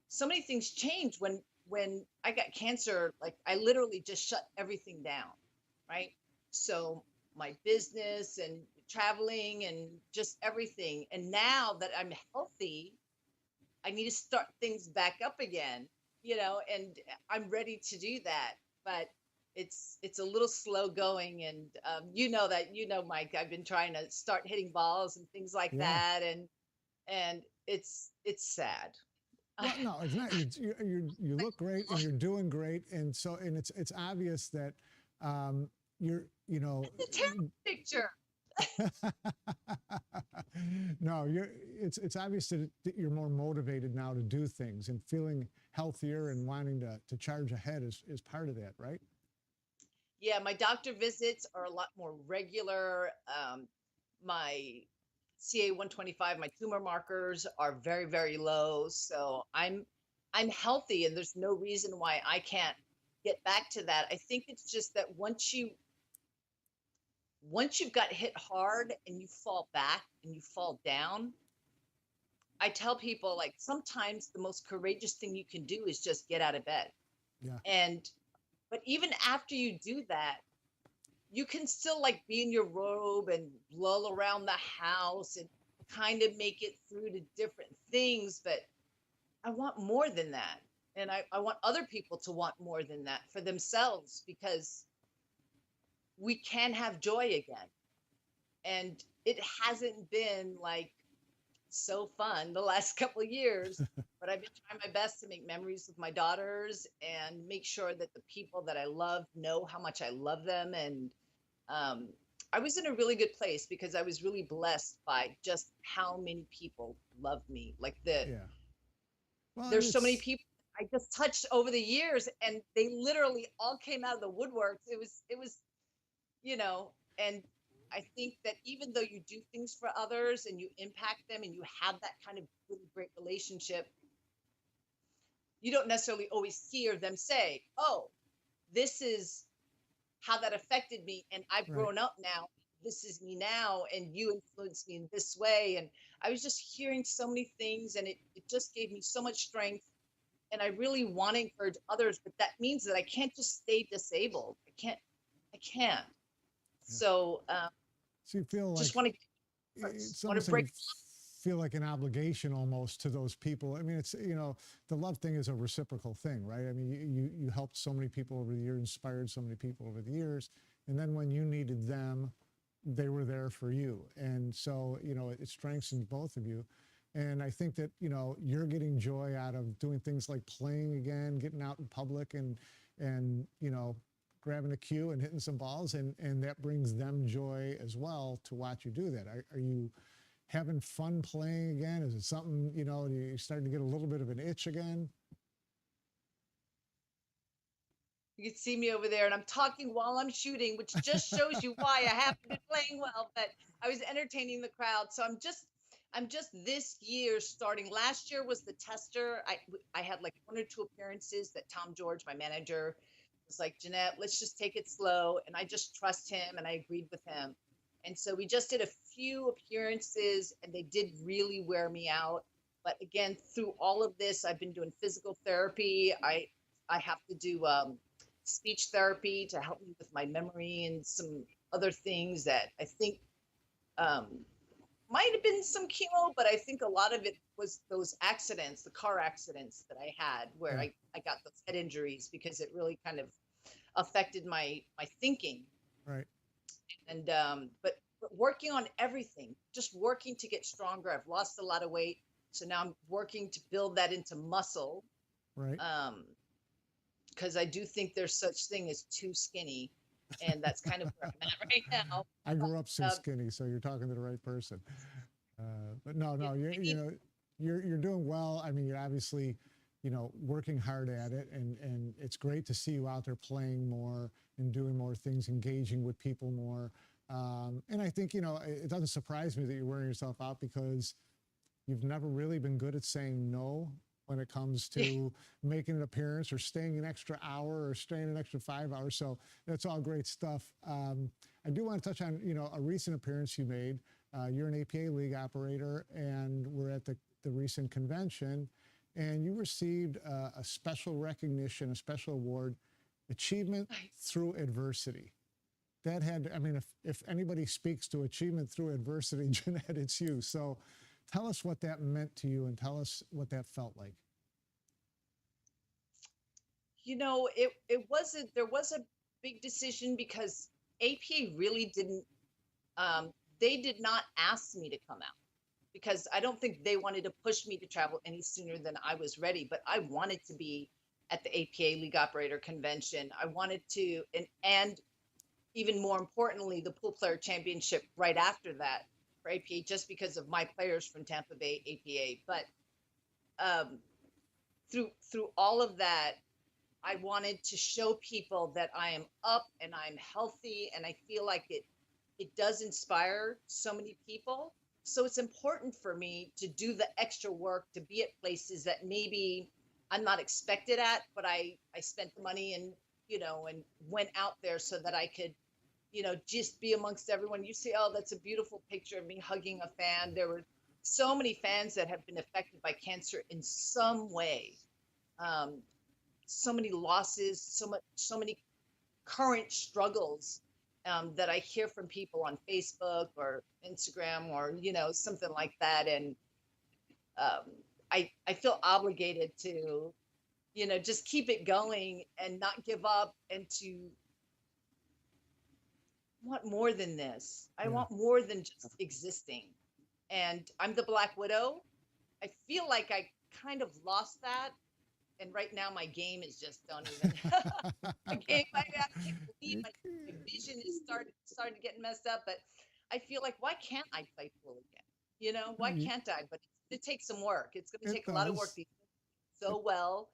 so many things changed when I got cancer. Like, I literally just shut everything down, right? So my business and traveling and just everything. And now that I'm healthy, I need to start things back up again, and I'm ready to do that. But it's a little slow going. And Mike, I've been trying to start hitting balls and things like that. And it's sad. Well, no, it's not. You look great and you're doing great, and it's obvious that you're. It's a terrible picture. No, it's obvious that you're more motivated now to do things, and feeling healthier and wanting to charge ahead is part of that, right? Yeah, my doctor visits are a lot more regular. My CA 125, my tumor markers are very, very low. So I'm healthy, and there's no reason why I can't get back to that. I think it's just that once you've got hit hard and you fall back and you fall down, I tell people, like, sometimes the most courageous thing you can do is just get out of bed. Yeah. But even after you do that, you can still like be in your robe and lull around the house and kind of make it through to different things, but I want more than that. And I want other people to want more than that for themselves, because we can have joy again. And it hasn't been like so fun the last couple of years, but I've been trying my best to make memories with my daughters and make sure that the people that I love know how much I love them. And um, I was in a really good place because I was really blessed by just how many people love me. Like Yeah. Well, there's so many people I just touched over the years, and they literally all came out of the woodworks. It was, you know, and I think that even though you do things for others and you impact them and you have that kind of really great relationship, you don't necessarily always hear them say, "Oh, this is how that affected me, and I've right. grown up now. This is me now, and you influenced me in this way." And I was just hearing so many things, and it just gave me so much strength. And I really want to encourage others, but that means that I can't just stay disabled. I can't. Yeah. So So you feel like just want to it's want almost to like break. you feel like an obligation almost to those people. I mean, it's, the love thing is a reciprocal thing, right? I mean, you helped so many people over the years, inspired so many people over the years, and then when you needed them, they were there for you. And so, it strengthens both of you. And I think that, you're getting joy out of doing things like playing again, getting out in public and grabbing a cue and hitting some balls, and that brings them joy as well to watch you do that. Are you having fun playing again? Is it something, you're starting to get a little bit of an itch again? You can see me over there, and I'm talking while I'm shooting, which just shows you why I haven't been playing well. But I was entertaining the crowd, so I'm just this year starting. Last year was the tester. I had like one or two appearances that Tom George, my manager, was like, "Jeanette, let's just take it slow," and I just trust him, and I agreed with him. And so we just did a few appearances, and they did really wear me out. But again, through all of this, I've been doing physical therapy. I have to do speech therapy to help me with my memory and some other things that I think um, might have been some chemo, but I think a lot of it was those accidents, the car accidents that I had, where Yeah. I got those head injuries because it really kind of affected my thinking. Right. And but working on everything, just working to get stronger. I've lost a lot of weight, so now I'm working to build that into muscle. Right. Because I do think there's such thing as too skinny, and that's kind of where I'm at right now. I grew up so Uh, skinny, so you're talking to the right person. But no, you're doing well. I mean, you're obviously, working hard at it, and it's great to see you out there playing more and doing more things, engaging with people more. And I think, it doesn't surprise me that you're wearing yourself out, because you've never really been good at saying no when it comes to making an appearance or staying an extra hour or staying an extra 5 hours. So that's all great stuff. I do want to touch on, a recent appearance you made. You're an APA league operator, and we're at the recent convention, and you received a special recognition, a special award, Achievement Through Adversity. That had, I mean, if anybody speaks to achievement through adversity, Jeanette, it's you. So tell us what that meant to you, and tell us what that felt like. It wasn't, there was a big decision because APA really didn't, they did not ask me to come out, because I don't think they wanted to push me to travel any sooner than I was ready. But I wanted to be at the APA League Operator Convention. I wanted to, and even more importantly, the Pool Player Championship right after that for APA, just because of my players from Tampa Bay APA. But through all of that, I wanted to show people that I am up and I'm healthy, and I feel like it does inspire so many people. So it's important for me to do the extra work, to be at places that maybe I'm not expected at, but I spent the money and went out there so that I could just be amongst everyone. You see, oh, that's a beautiful picture of me hugging a fan. There were so many fans that have been affected by cancer in some way. So many losses, so many current struggles. that I hear from people on Facebook or Instagram or, something like that. And I feel obligated to, just keep it going and not give up, and to want more than this. I want more than just existing. And I'm the Black Widow. I feel like I kind of lost that. And right now my game is just don't even my game, I can't believe my vision is started getting messed up. But I feel like, why can't I play pool again? Why can't I? But it takes some work. It's going to take a lot of work to do so well.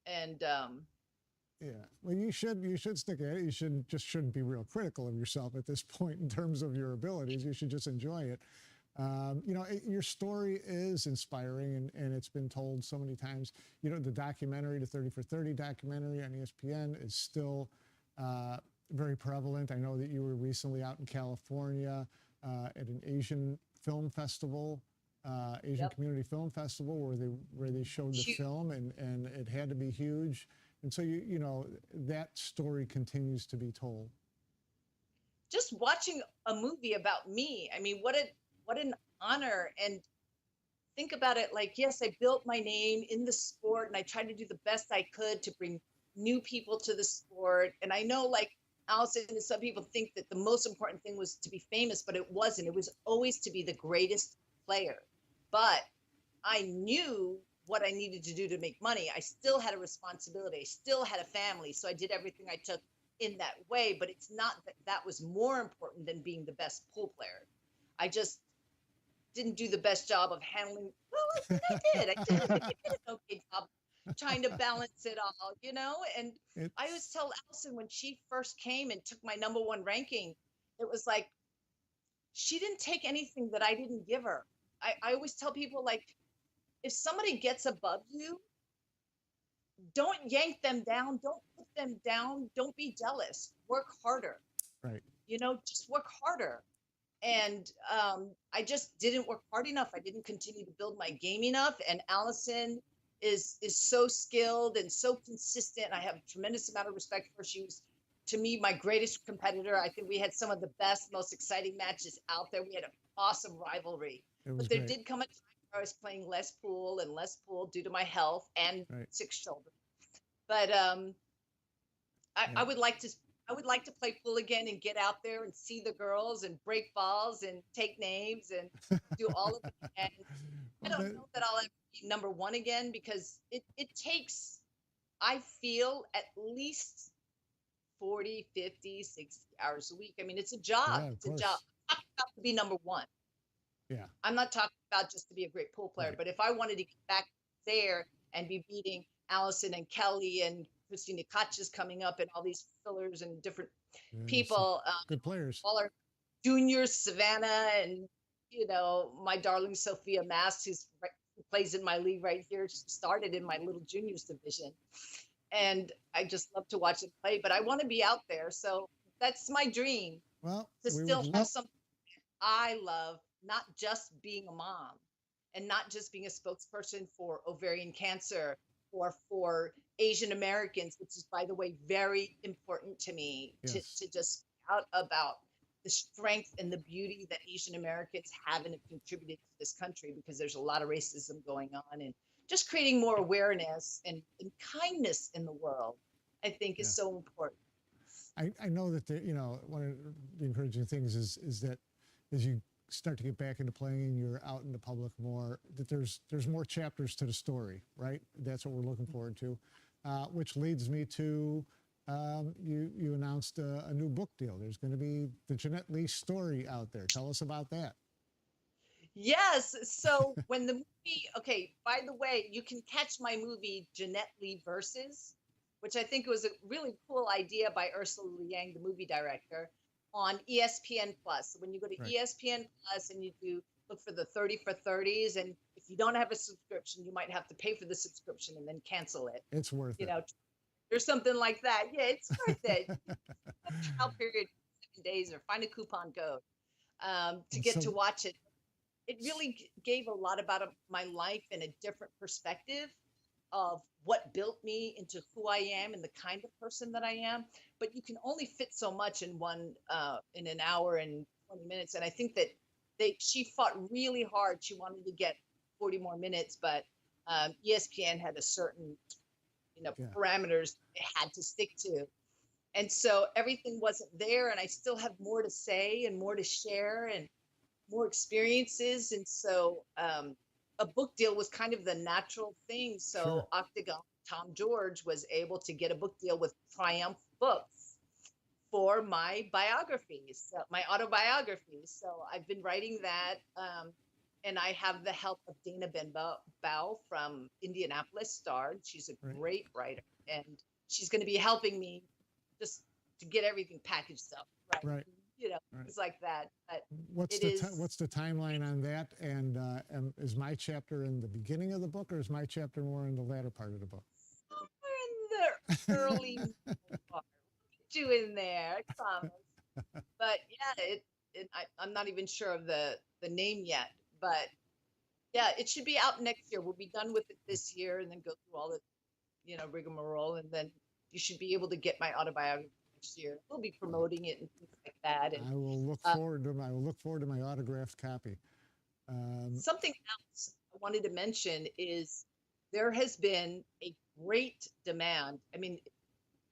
And well, you should stick at it. You shouldn't be real critical of yourself at this point in terms of your abilities. You should just enjoy it. Your story is inspiring, and it's been told so many times. The documentary, the 30 for 30 documentary on ESPN, is still very prevalent. I know that you were recently out in California at an Asian film festival, Asian Community Film Festival, where they showed the film, and it had to be huge. And so that story continues to be told. Just watching a movie about me, I mean, what an honor. And think about it, like, yes, I built my name in the sport, and I tried to do the best I could to bring new people to the sport. And I know, like Allison and some people think that the most important thing was to be famous, but it wasn't. It was always to be the greatest player. But I knew what I needed to do to make money. I still had a responsibility. I still had a family. So I did everything I took in that way. But it's not that was more important than being the best pool player. I just didn't do the best job of handling. Well, I did an okay job trying to balance it all, And I always tell Allison, when she first came and took my #1 ranking, it was like, she didn't take anything that I didn't give her. I always tell people, like, if somebody gets above you, don't yank them down. Don't put them down. Don't be jealous. Work harder. Right. Just work harder. And I just didn't work hard enough. I didn't continue to build my game enough. And Allison is so skilled and so consistent. I have a tremendous amount of respect for her. She was, to me, my greatest competitor. I think we had some of the best, most exciting matches out there. We had an awesome rivalry. But there did come a time where I was playing less pool due to my health and sick shoulder. But I would like to play pool again and get out there and see the girls and break balls and take names and do all of it. And I don't know that I'll ever be #1 again, because it takes, I feel, at least 40, 50, 60 hours a week. I mean, it's a job. It's a job. I'm not about to be #1. Yeah. I'm not talking about just to be a great pool player, but if I wanted to get back there and be beating Allison and Kelly and Christina Koch is coming up and all these fillers and different people, good players, all our juniors, Savannah, and my darling Sophia Mast, who plays in my league right here. She started in my little juniors division, and I just love to watch them play. But I want to be out there, so that's my dream. Well, to still have something I love, not just being a mom, and not just being a spokesperson for ovarian cancer or for Asian Americans, which is, by the way, very important to me, to just out about the strength and the beauty that Asian Americans have and have contributed to this country, because there's a lot of racism going on, and just creating more awareness and kindness in the world, I think, is so important. I know that one of the encouraging things is that as you start to get back into playing and you're out in the public more, that there's more chapters to the story, right? That's what we're looking forward to, which leads me to you announced a new book deal. There's going to be the Jeanette Lee story out there. Tell us about that. Yes. So when the movie, by the way, you can catch my movie Jeanette Lee Versus, which I think was a really cool idea by Ursula Liang, the movie director, on ESPN Plus. So when you go to ESPN Plus and you look for the 30 for 30s, and if you don't have a subscription, you might have to pay for the subscription and then cancel it. It's worth it. Or something like that. Yeah, it's worth it. Trial period 7 days, or find a coupon code to get to watch it. It really gave a lot about my life and a different perspective of what built me into who I am and the kind of person that I am. but you can only fit so much in in an hour and 20 minutes. And I think that she fought really hard. She wanted to get 40 more minutes, but ESPN had a certain, parameters they had to stick to. And so everything wasn't there, and I still have more to say and more to share and more experiences. And so a book deal was kind of the natural thing. So Sure. Octagon, Tom George was able to get a book deal with Triumph Books for my biographies, my autobiographies. So I've been writing that, and I have the help of Dana Benbow from Indianapolis Star. She's a great writer, and she's going to be helping me just to get everything packaged up, Right. Things like that. But What's the timeline on that? And is my chapter in the beginning of the book, or is my chapter more in the latter part of the book? Somewhere in the early part. What you in there, I promise. But yeah, I'm not even sure of the name yet. But yeah, it should be out next year. We'll be done with it this year, and then go through all the, rigmarole, and then you should be able to get my autobiography next year. We'll be promoting it and things like that. And I will look forward to my autographed copy. Something else I wanted to mention is there has been a great demand. I mean,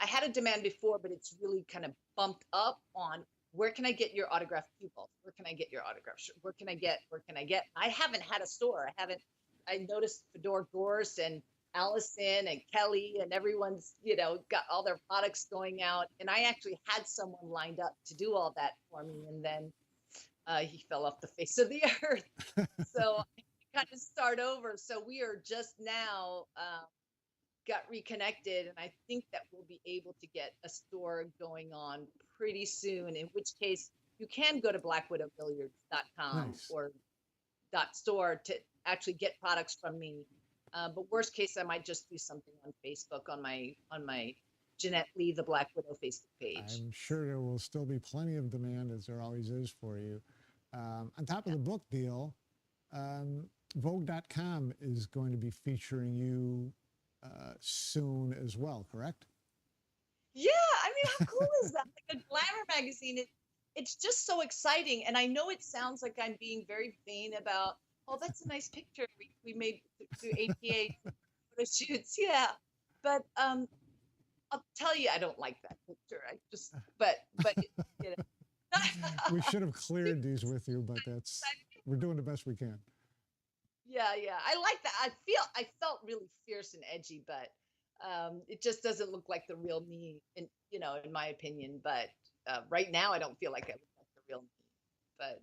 I had a demand before, but it's really kind of bumped up on where can I get your autographed cue balls? Where can I get your autographed shirt? Where can I get? I haven't had a store. I noticed Fedor Gorse and Allison and Kelly and everyone's, got all their products going out. And I actually had someone lined up to do all that for me. And then he fell off the face of the earth. So I kind of start over. So we are just now got reconnected. And I think that we'll be able to get a store going on pretty soon, in which case you can go to blackwidowbilliards.com Nice. or .store to actually get products from me. But worst case, I might just do something on Facebook on my Jeanette Lee, the Black Widow Facebook page. I'm sure there will still be plenty of demand, as there always is for you. On top of the book deal, Vogue.com is going to be featuring you soon as well, correct? Yeah, I mean, how cool is that? Like a glamour magazine. It's just so exciting. And I know it sounds like I'm being very vain about, oh, that's a nice picture we made through APA photo shoots. Yeah. But I'll tell you, I don't like that picture. But We should have cleared these with you, but we're doing the best we can. Yeah. I like that. I felt really fierce and edgy, but it just doesn't look like the real me, in my opinion. But right now, I don't feel like I look like the real me. But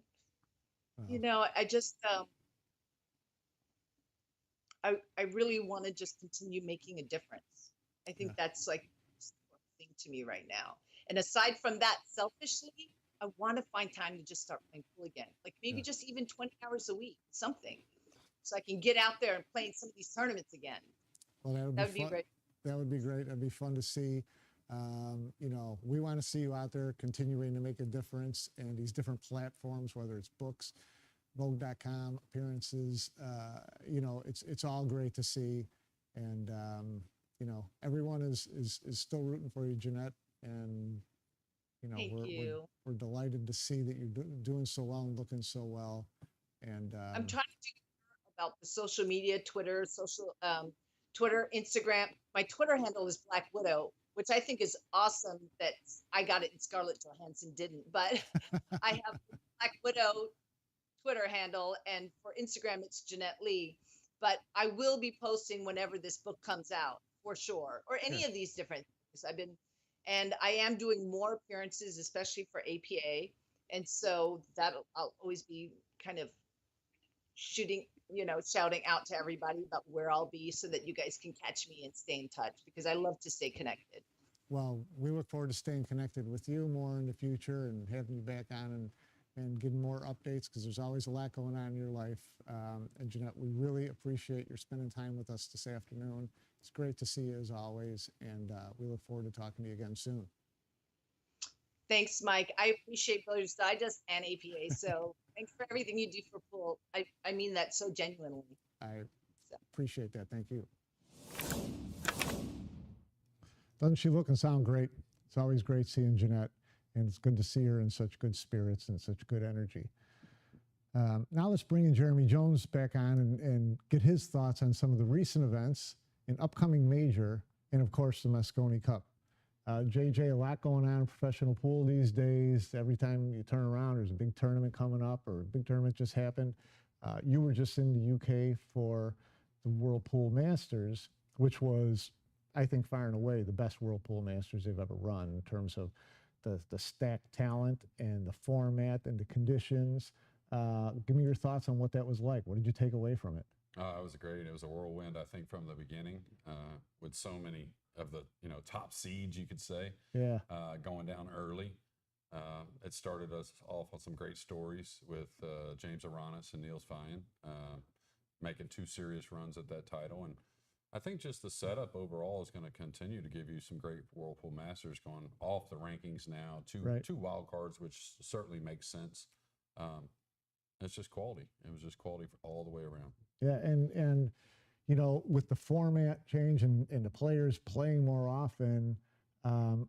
I just I really want to just continue making a difference. I think that's like the thing to me right now. And aside from that, selfishly, I want to find time to just start playing pool again. Like maybe just even 20 hours a week, something, so I can get out there and play in some of these tournaments again. Well, that would be great. That would be great. That'd be fun to see. We want to see you out there continuing to make a difference in these different platforms, whether it's books, Vogue.com, appearances. It's all great to see. And, everyone is still rooting for you, Jeanette. And, Thank you. We're delighted to see that you're doing so well and looking so well. And I'm trying to do more about the social media, Twitter, Instagram. My Twitter handle is Black Widow, which I think is awesome that I got it and Scarlett Johansson didn't. But I have Black Widow Twitter handle, and for Instagram, it's Jeanette Lee. But I will be posting whenever this book comes out, for sure, or any of these different things. And I am doing more appearances, especially for APA. And so I'll always be kind of shouting out to everybody about where I'll be so that you guys can catch me and stay in touch, because I love to stay connected. Well, we look forward to staying connected with you more in the future and having you back on and getting more updates, because there's always a lot going on in your life. And Jeanette, we really appreciate your spending time with us this afternoon. It's great to see you as always, and we look forward to talking to you again soon. Thanks, Mike. I appreciate Billiards Digest and APA. So thanks for everything you do for pool. I mean that so genuinely. I appreciate that. Thank you. Doesn't she look and sound great? It's always great seeing Jeanette, and it's good to see her in such good spirits and such good energy. Now let's bring in Jeremy Jones back on and get his thoughts on some of the recent events, an upcoming major, and of course the Moscone Cup. JJ, a lot going on in professional pool these days. Every time you turn around, there's a big tournament coming up, or a big tournament just happened. You were just in the UK for the World Pool Masters, which was, I think, far and away the best World Pool Masters they've ever run in terms of the stacked talent and the format and the conditions. Give me your thoughts on what that was like. What did you take away from it? It was great. It was a whirlwind, I think, from the beginning, with so many of the top seeds, you could say, going down early. It started us off on some great stories with James Aranis and Niels Fine making 2 serious runs at that title. And I think just the setup overall is going to continue to give you some great Whirlpool Masters going off the rankings now. Two wild cards, which certainly makes sense. It's just quality. It was just quality all the way around. Yeah, and with the format change and the players playing more often,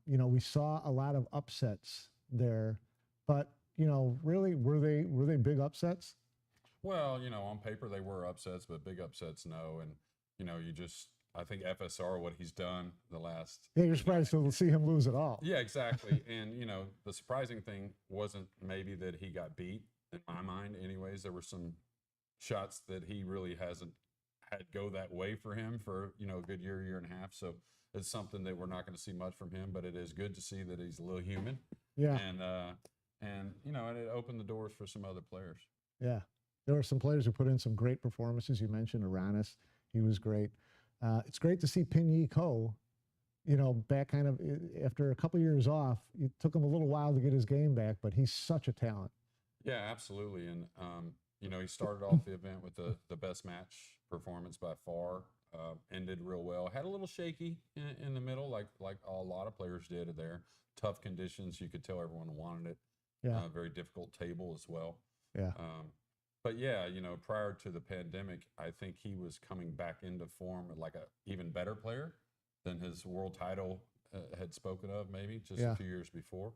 we saw a lot of upsets there. But really, were they big upsets? Well, on paper they were upsets, but big upsets, no. And I think FSR, what he's done the last. Yeah, you're surprised to see him lose at all. Yeah, exactly. And the surprising thing wasn't maybe that he got beat. In my mind, anyways, there were some shots that he really hasn't had go that way for him for a good year and a half. So it's something that we're not going to see much from him, but it is good to see that he's a little human. Yeah. And it opened the doors for some other players. Yeah, there were some players who put in some great performances. You mentioned Aranis; he was great. It's great to see Pin Yi Ko, back kind of after a couple years off. It took him a little while to get his game back, but he's such a talent. Yeah, absolutely. And, he started off the event with the best match performance by far, ended real well. Had a little shaky in the middle, like a lot of players did there. Tough conditions. You could tell everyone wanted it. Yeah. Very difficult table as well. Yeah. But yeah, prior to the pandemic, I think he was coming back into form like a even better player than his world title had spoken of maybe just a few years before.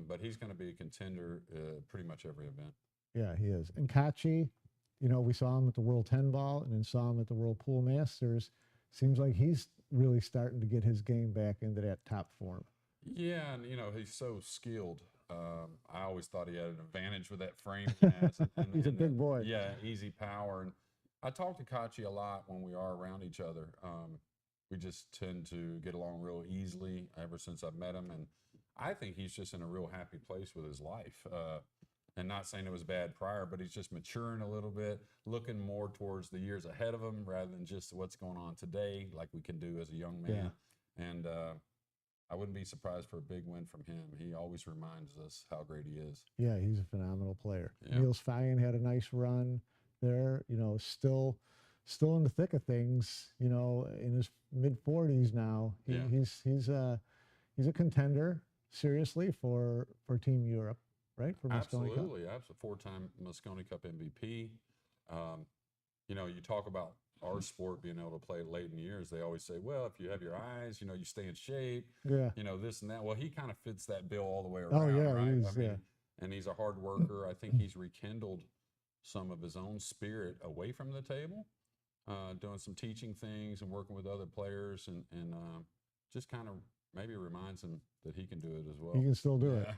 But he's going to be a contender pretty much every event. Yeah, he is. And Kachi, we saw him at the World 10 Ball and then saw him at the World Pool Masters. Seems like he's really starting to get his game back into that top form. Yeah, and he's so skilled. I always thought he had an advantage with that frame he has. He's a big boy. Yeah, easy power. And I talk to Kachi a lot when we are around each other. We just tend to get along real easily ever since I've met him. And I think he's just in a real happy place with his life. And not saying it was bad prior, but he's just maturing a little bit, looking more towards the years ahead of him rather than just what's going on today, like we can do as a young man. Yeah. And I wouldn't be surprised for a big win from him. He always reminds us how great he is. Yeah, he's a phenomenal player. Yeah. Niels Fine had a nice run there, still in the thick of things, in his mid-40s now. He's a contender, seriously, for Team Europe. Right? For Moscone Cup. Absolutely. 4-time Moscone Cup MVP. You talk about our sport being able to play late in years. They always say, well, if you have your eyes, you stay in shape. Yeah. This and that. Well, he kind of fits that bill all the way around. Oh, yeah. Right? And he's a hard worker. I think he's rekindled some of his own spirit away from the table, doing some teaching things and working with other players and just kind of maybe reminds him that he can do it as well. He can still do it.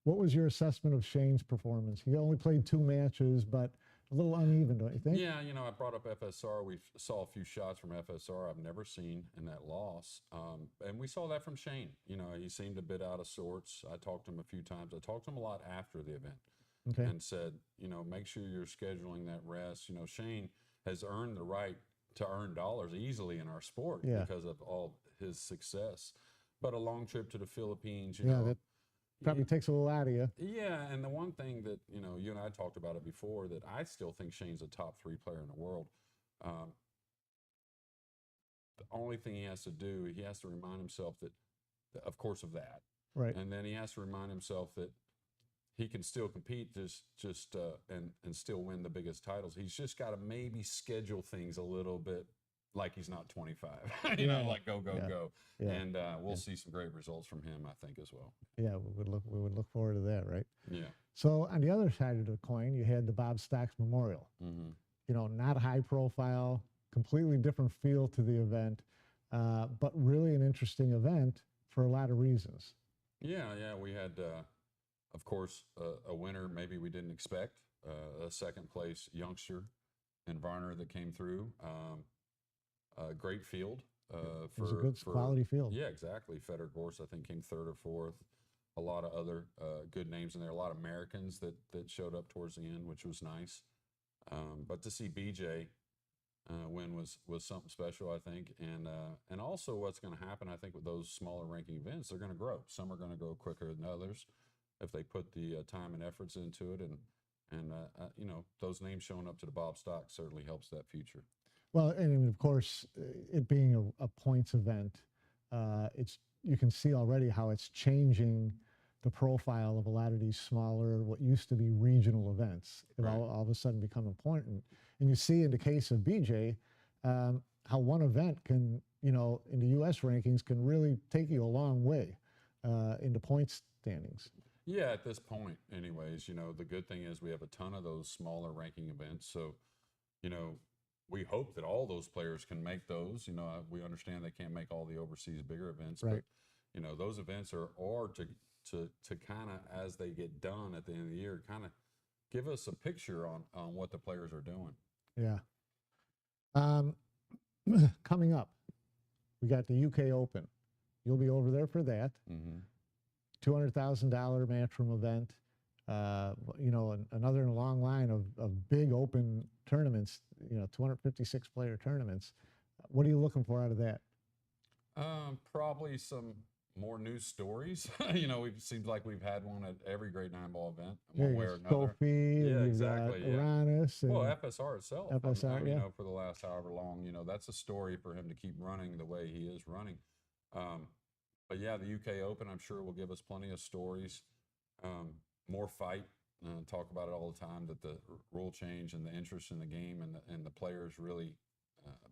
What was your assessment of Shane's performance? He only played 2 matches, but a little uneven, don't you think? Yeah, I brought up FSR. We saw a few shots from FSR I've never seen in that loss. And we saw that from Shane. He seemed a bit out of sorts. I talked to him a few times. I talked to him a lot after the event and said, make sure you're scheduling that rest. Shane has earned the right to earn dollars easily in our sport because of all his success. But a long trip to the Philippines, that probably takes a little out of you. Yeah, and the one thing that, you and I talked about it before, that I still think Shane's a top 3 player in the world. The only thing he has to do, he has to remind himself that, of course, of that. Right. And then he has to remind himself that he can still compete and still win the biggest titles. He's just got to maybe schedule things a little bit like he's not 25. you know, like go, go. Yeah. And we'll see some great results from him, I think, as well. Yeah, we would look forward to that, right? Yeah. So on the other side of the coin, you had the Bob Stocks Memorial. Mm-hmm. You know, not high profile, completely different feel to the event, but really an interesting event for a lot of reasons. Yeah, we had, of course, a winner maybe we didn't expect, a second place youngster in Varner that came through. A great field. It was a good quality field. Yeah, exactly. Feder Gorse, I think, came third or fourth. A lot of other good names in there. A lot of Americans that showed up towards the end, which was nice. But to see BJ win was something special, I think. And also what's going to happen, I think, with those smaller ranking events, they're going to grow. Some are going to grow quicker than others if they put the time and efforts into it. And you know, those names showing up to the Bob Stock certainly helps that future. Well, and of course, it being a points event, you can see already how it's changing the profile of a lot of these smaller, what used to be regional events. It all of a sudden become important. And you see in the case of BJ, how one event can, you know, in the U.S. rankings can really take you a long way in the points standings. Yeah, at this point, anyways, you know, the good thing is we have a ton of those smaller ranking events. So, you know, we hope that all those players can make those. You know, we understand they can't make all the overseas bigger events, but you know, those events are to kind of, as they get done at the end of the year, kind of give us a picture on what the players are doing. Yeah. Coming up, we got the UK Open. You'll be over there for that. Mm-hmm. $200,000 matchroom event. You know, another in a long line of big open tournaments, you know, 256 player tournaments. What are you looking for out of that? Probably some more news stories. You know, it seems like we've had one at every Great Nine Ball event, one way or another. Sophie, yeah, exactly. Uranus. Well, FSR itself. FSR, you know, for the last however long, you know, that's a story for him to keep running the way he is running. But yeah, the UK Open, I'm sure will give us plenty of stories. More fight. Talk about it all the time, that the rule change and the interest in the game and the players really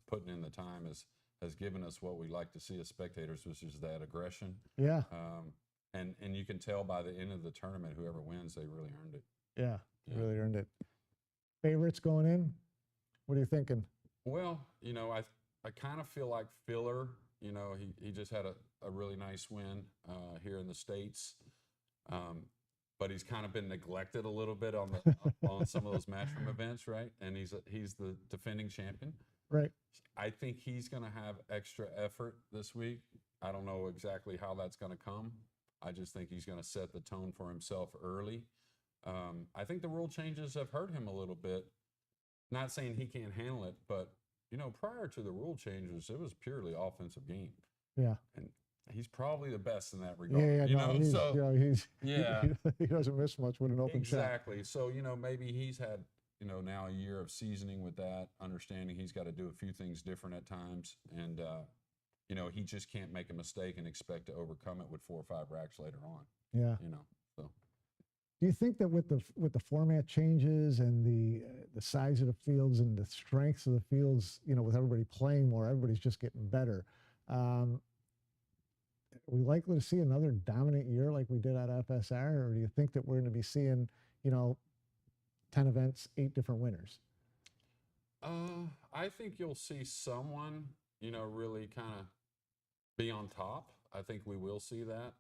putting in the time has given us what we like to see as spectators, which is that aggression. Yeah. And you can tell by the end of the tournament, whoever wins, they really earned it. Yeah, really earned it. Favorites going in? What are you thinking? Well, you know, I kind of feel like Filler, you know, he just had a really nice win here in the States. But he's kind of been neglected a little bit on some of those matchroom events, right? And he's the defending champion. Right. I think he's going to have extra effort this week. I don't know exactly how that's going to come. I just think he's going to set the tone for himself early. I think the rule changes have hurt him a little bit. Not saying he can't handle it, but, you know, prior to the rule changes, it was purely offensive game. Yeah. And he's probably the best in that regard. Yeah, you no, know, he's, so you know, yeah, he doesn't miss much with an open shot. exactly. So, you know, maybe he's had, you know, now a year of seasoning with that, understanding he's got to do a few things different at times, and you know, he just can't make a mistake and expect to overcome it with 4 or 5 racks later on. Yeah. You know, so. Do you think that with the format changes and the size of the fields and the strengths of the fields, you know, with everybody playing more, everybody's just getting better. Are we likely to see another dominant year like we did at FSR, or do you think that we're going to be seeing, you know, 10 events, 8 different winners? I think you'll see someone, you know, really kind of be on top. I think we will see that.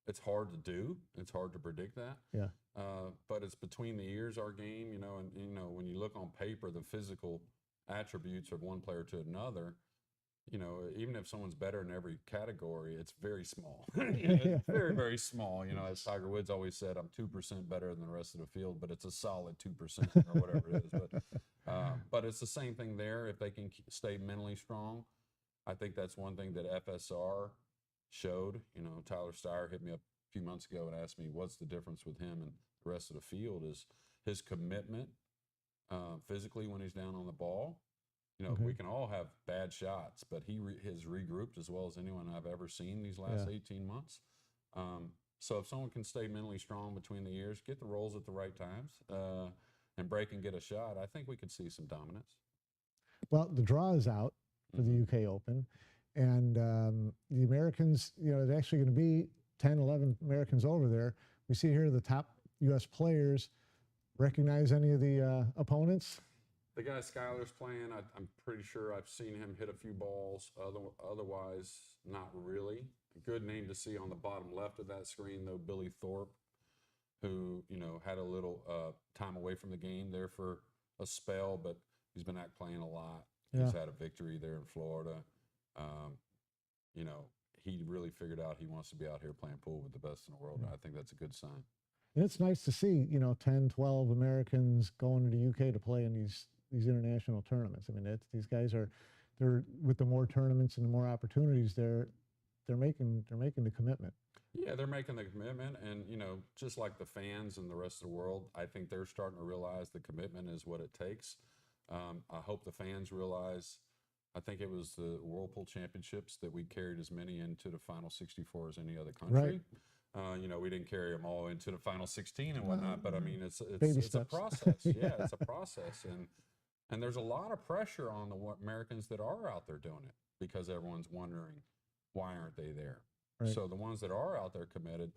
It's hard to do. It's hard to predict that. Yeah. But it's between the ears, our game, you know, and, you know, when you look on paper, the physical attributes of one player to another, you know, even if someone's better in every category, it's very small. It's very, very small. You know, as Tiger Woods always said, I'm 2% better than the rest of the field, but it's a solid 2% or whatever it is. But it's the same thing there. If they can stay mentally strong, I think that's one thing that FSR showed. You know, Tyler Steyer hit me up a few months ago and asked me what's the difference with him and the rest of the field is his commitment physically when he's down on the ball. You know, we can all have bad shots, but he has regrouped as well as anyone I've ever seen these last 18 months. So if someone can stay mentally strong between the ears, get the rolls at the right times, and break and get a shot, I think we could see some dominance. Well, the draw is out for the UK Open, and the Americans, there's actually going to be 10, 11 Americans over there. We see here the top U.S. players. Recognize any of the opponents? The guy Skyler's playing, I'm pretty sure I've seen him hit a few balls. Otherwise, not really. A good name to see on the bottom left of that screen, though, Billy Thorpe, who, had a little time away from the game there for a spell, but he's been playing a lot. Yeah. He's had a victory there in Florida. He really figured out he wants to be out here playing pool with the best in the world, and I think that's a good sign. And it's nice to see, 10, 12 Americans going to the UK to play in these international tournaments. I mean, these guys they're with the more tournaments and the more opportunities, they're making the commitment. Yeah, they're making the commitment, and just like the fans and the rest of the world, I think they're starting to realize the commitment is what it takes. I hope the fans realize. I think it was the Whirlpool Championships that we carried as many into the final 64 as any other country. Right. We didn't carry them all into the final 16 and whatnot, but I mean, it's a process. Yeah, it's a process, and there's a lot of pressure on the Americans that are out there doing it because everyone's wondering why aren't they there. Right. So the ones that are out there committed,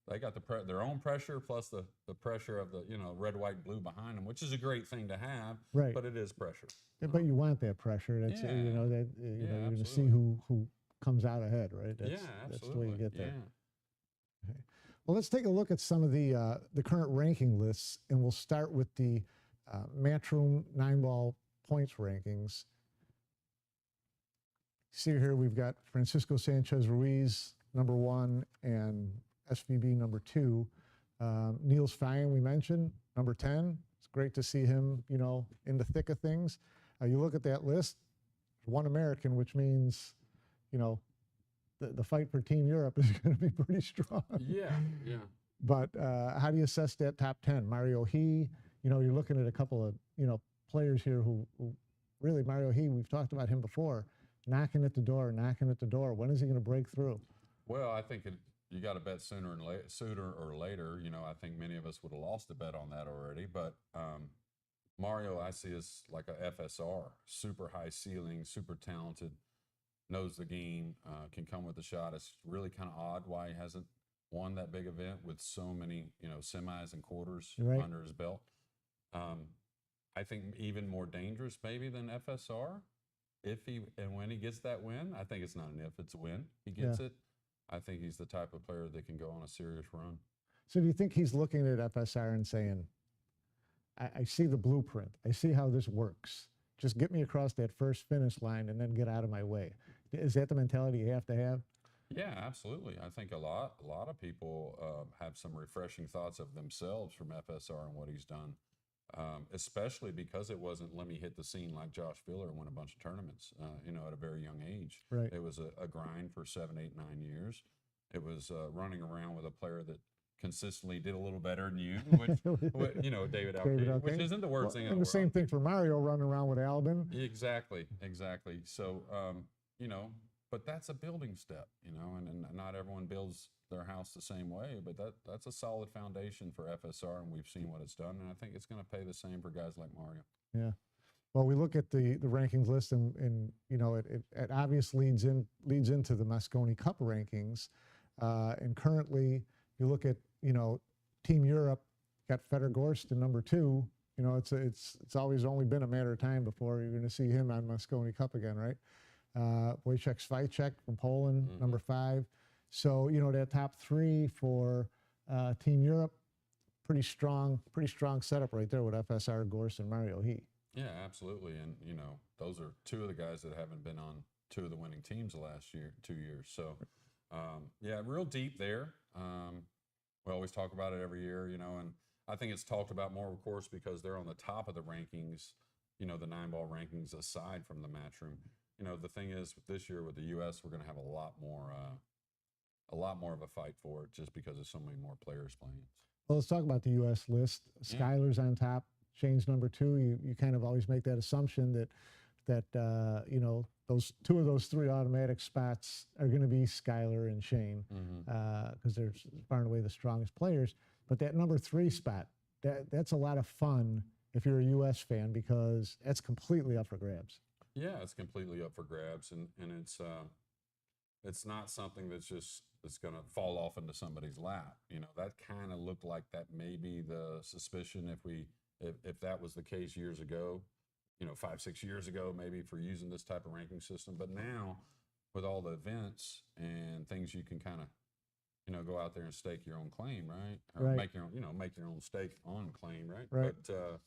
they got their own pressure plus the pressure of the red, white, blue behind them, which is a great thing to have. Right. But it is pressure. Yeah, but you want that pressure. That's you're going to see who comes out ahead, right? That's, absolutely. That's the way you get there. Yeah. Okay. Well, let's take a look at some of the current ranking lists, and we'll start with the Matchroom 9-ball points rankings. See here, we've got Francisco Sanchez Ruiz, number 1, and SVB number 2. Niels Feijen, we mentioned, number 10. It's great to see him, in the thick of things. You look at that list, one American, which means, the fight for Team Europe is going to be pretty strong. Yeah. But how do you assess that top 10? Mario He, you're looking at a couple of, players here who really, Mario He, we've talked about him before, knocking at the door. When is he going to break through? Well, I think you got to bet sooner or later. I think many of us would have lost a bet on that already. But Mario, I see as like a FSR, super high ceiling, super talented, knows the game, can come with a shot. It's really kind of odd why he hasn't won that big event with so many, semis and quarters under his belt. I think even more dangerous maybe than FSR. When he gets that win, I think it's not an if, it's a win. He gets it. I think he's the type of player that can go on a serious run. So do you think he's looking at FSR and saying, I see the blueprint. I see how this works. Just get me across that first finish line and then get out of my way. Is that the mentality you have to have? Yeah, absolutely. I think a lot of people have some refreshing thoughts of themselves from FSR and what he's done. Especially because it wasn't let me hit the scene like Josh Filler and win a bunch of tournaments, at a very young age. Right. It was a grind for 7, 8, 9 years. It was running around with a player that consistently did a little better than you, which David Alcade, which isn't the worst thing in the world. Same thing for Mario running around with Albin. Exactly. So, but that's a building step, and not everyone builds their house the same way, but that's a solid foundation for FSR, and we've seen what it's done, and I think it's going to pay the same for guys like Mario. Yeah. Well, we look at the rankings list, and it obviously leads into the Mosconi Cup rankings, and currently you look at Team Europe got Fedor Gorst in number 2. It's always only been a matter of time before you're going to see him on Mosconi Cup again, right? Wojciech Swiatek from Poland, number 5. So, that top 3 for Team Europe, pretty strong setup right there with FSR, Gorst, and Mario He. Yeah, absolutely. And, those are 2 of the guys that haven't been on 2 of the winning teams the last 2 years. So, real deep there. We always talk about it every year, and I think it's talked about more, of course, because they're on the top of the rankings, the 9-ball rankings aside from the Matchroom. The thing is, this year with the U.S., we're going to have a lot more of a fight for it just because there's so many more players playing. Well, let's talk about the U.S. list. Skyler's on top. Shane's number 2. You kind of always make that assumption that those 2 of those 3 automatic spots are going to be Skyler and Shane because they're far and away the strongest players. But that number 3 spot, that's a lot of fun if you're a U.S. fan because that's completely up for grabs. Yeah, it's completely up for grabs, and it's not something that's going to fall off into somebody's lap. You know, that kind of looked like that may be the suspicion if that was the case years ago, you know, 5-6 years ago, maybe, for using this type of ranking system. But now, with all the events and things, you can kind of, you know, go out there and stake your own claim, right? Or Right. make your own, you know, make your own stake on claim, right? Right. But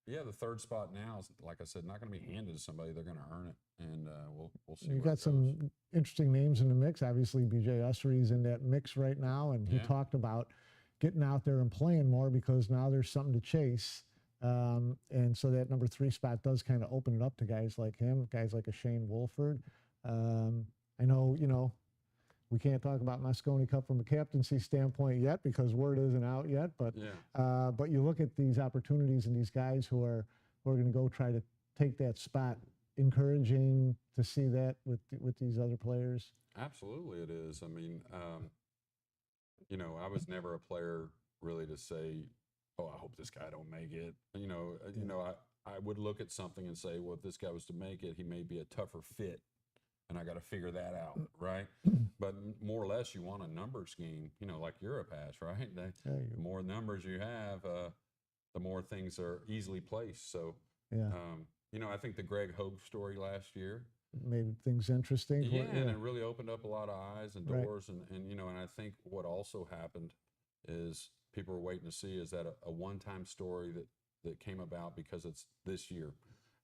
yeah, the third spot now is, like I said, not going to be handed to somebody. They're going to earn it, and we'll see. You where got it goes. some interesting names in the mix. Obviously, BJ Ussery is in that mix right now, and he Yeah. talked about getting out there and playing more because now there's something to chase. And so that number 3 spot does kind of open it up to guys like him, guys like a Shane Wolford. I know, you know, we can't talk about Moscone Cup from a captaincy standpoint yet because word isn't out yet. But Yeah. but you look at these opportunities and these guys who are going to go try to take that spot. Encouraging to see that with these other players. Absolutely, it is. I mean, you know, I was never a player really to say, "Oh, I hope this guy don't make it." You know, I would look at something and say, "Well, if this guy was to make it, he may be a tougher fit, and I got to figure that out, right?" But more or less, you want a numbers game, you know, like Europe has, right? The more numbers you have, the more things are easily placed. So, Yeah. you know, I think the Greg Hogue story last year Made things interesting. Yeah, and it really opened up a lot of eyes and Right. doors, and you know, and I think what also happened is people were waiting to see is that a one-time story that came about because it's this year.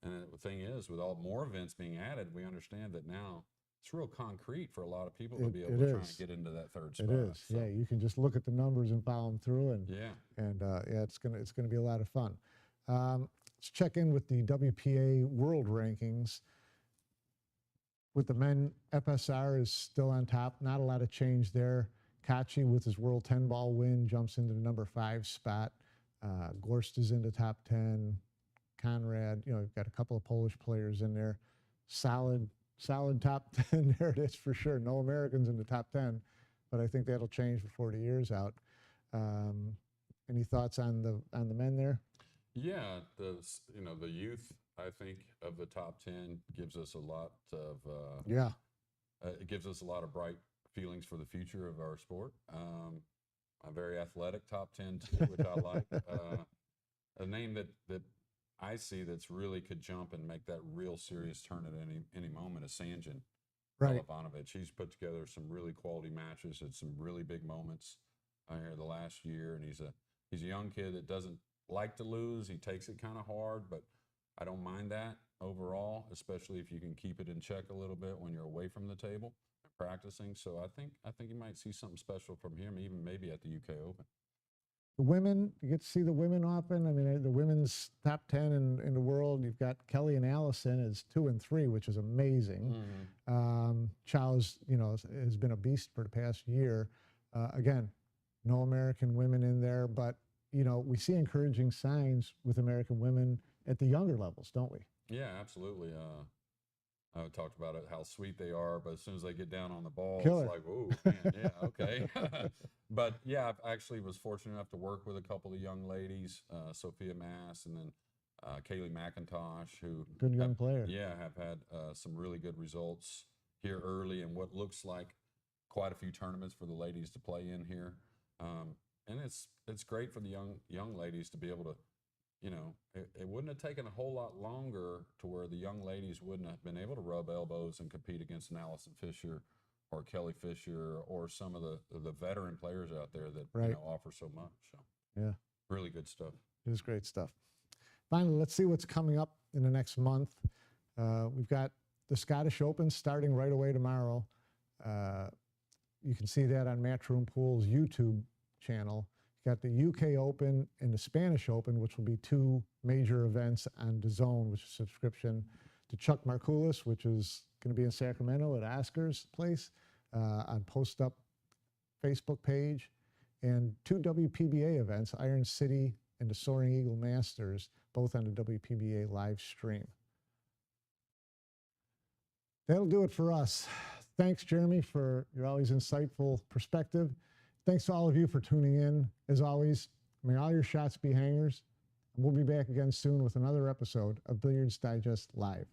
And the thing is, with all more events being added, we understand that now it's real concrete for a lot of people to be able to try and get into that third spot. It is. So, Yeah, you can just look at the numbers and follow them through, and yeah. yeah, it's gonna be a lot of fun. Let's check in with the WPA World Rankings. With the men, FSR is still on top. Not a lot of change there. Kachi, with his World 10 ball win, jumps into the number 5 spot. Gorst is in the top 10. Conrad, you know, you've got a couple of Polish players in there. Solid top 10 there, that's for sure. No Americans in the top 10, but I think that'll change before the year's out. Any thoughts on the men there? Yeah, the youth, I think, of the top 10 gives us a lot of it gives us a lot of bright feelings for the future of our sport. A very athletic top 10 too, which I like. A name that I see that's really could jump and make that real serious turn at any moment is Sanjin Ivanovic. He's put together some really quality matches at some really big moments here the last year, and he's a young kid that doesn't like to lose. He takes it kind of hard, but I don't mind that overall, especially if you can keep it in check a little bit when you're away from the table and practicing. So I think you might see something special from him, even maybe at the UK Open. The women, you get to see the women often. I mean, the women's top 10 in the world, you've got Kelly and Allison as 2 and 3, which is amazing. Chow's, you know, has been a beast for the past year. Again, no American women in there, but you know, we see encouraging signs with American women at the younger levels, don't we? Yeah, absolutely. I talked about it, how sweet they are, but as soon as they get down on the ball, Killer. It's like, whoa, man, yeah, okay. But yeah, I actually was fortunate enough to work with a couple of young ladies, Sophia Mass and then Kaylee McIntosh, who good young player. Yeah, have had some really good results here early in what looks like quite a few tournaments for the ladies to play in here. And it's great for the young ladies to be able to, you know, it wouldn't have taken a whole lot longer to where the young ladies wouldn't have been able to rub elbows and compete against an Allison Fisher or Kelly Fisher or some of the veteran players out there that you know, offer so much. So yeah, really good stuff. It is great stuff. Finally, let's see what's coming up in the next month. We've got the Scottish Open starting right away tomorrow. You can see that on Matchroom Pool's YouTube channel. You got the UK Open and the Spanish Open, which will be 2 major events on DAZN, which is subscription to Chuck Markulis, which is going to be in Sacramento at Oscar's place on Post Up Facebook page, and 2 WPBA events, Iron City and the Soaring Eagle Masters, both on the WPBA live stream. That'll do it for us. Thanks, Jeremy, for your always insightful perspective. Thanks to all of you for tuning in. As always, may all your shots be hangers. We'll be back again soon with another episode of Billiards Digest Live.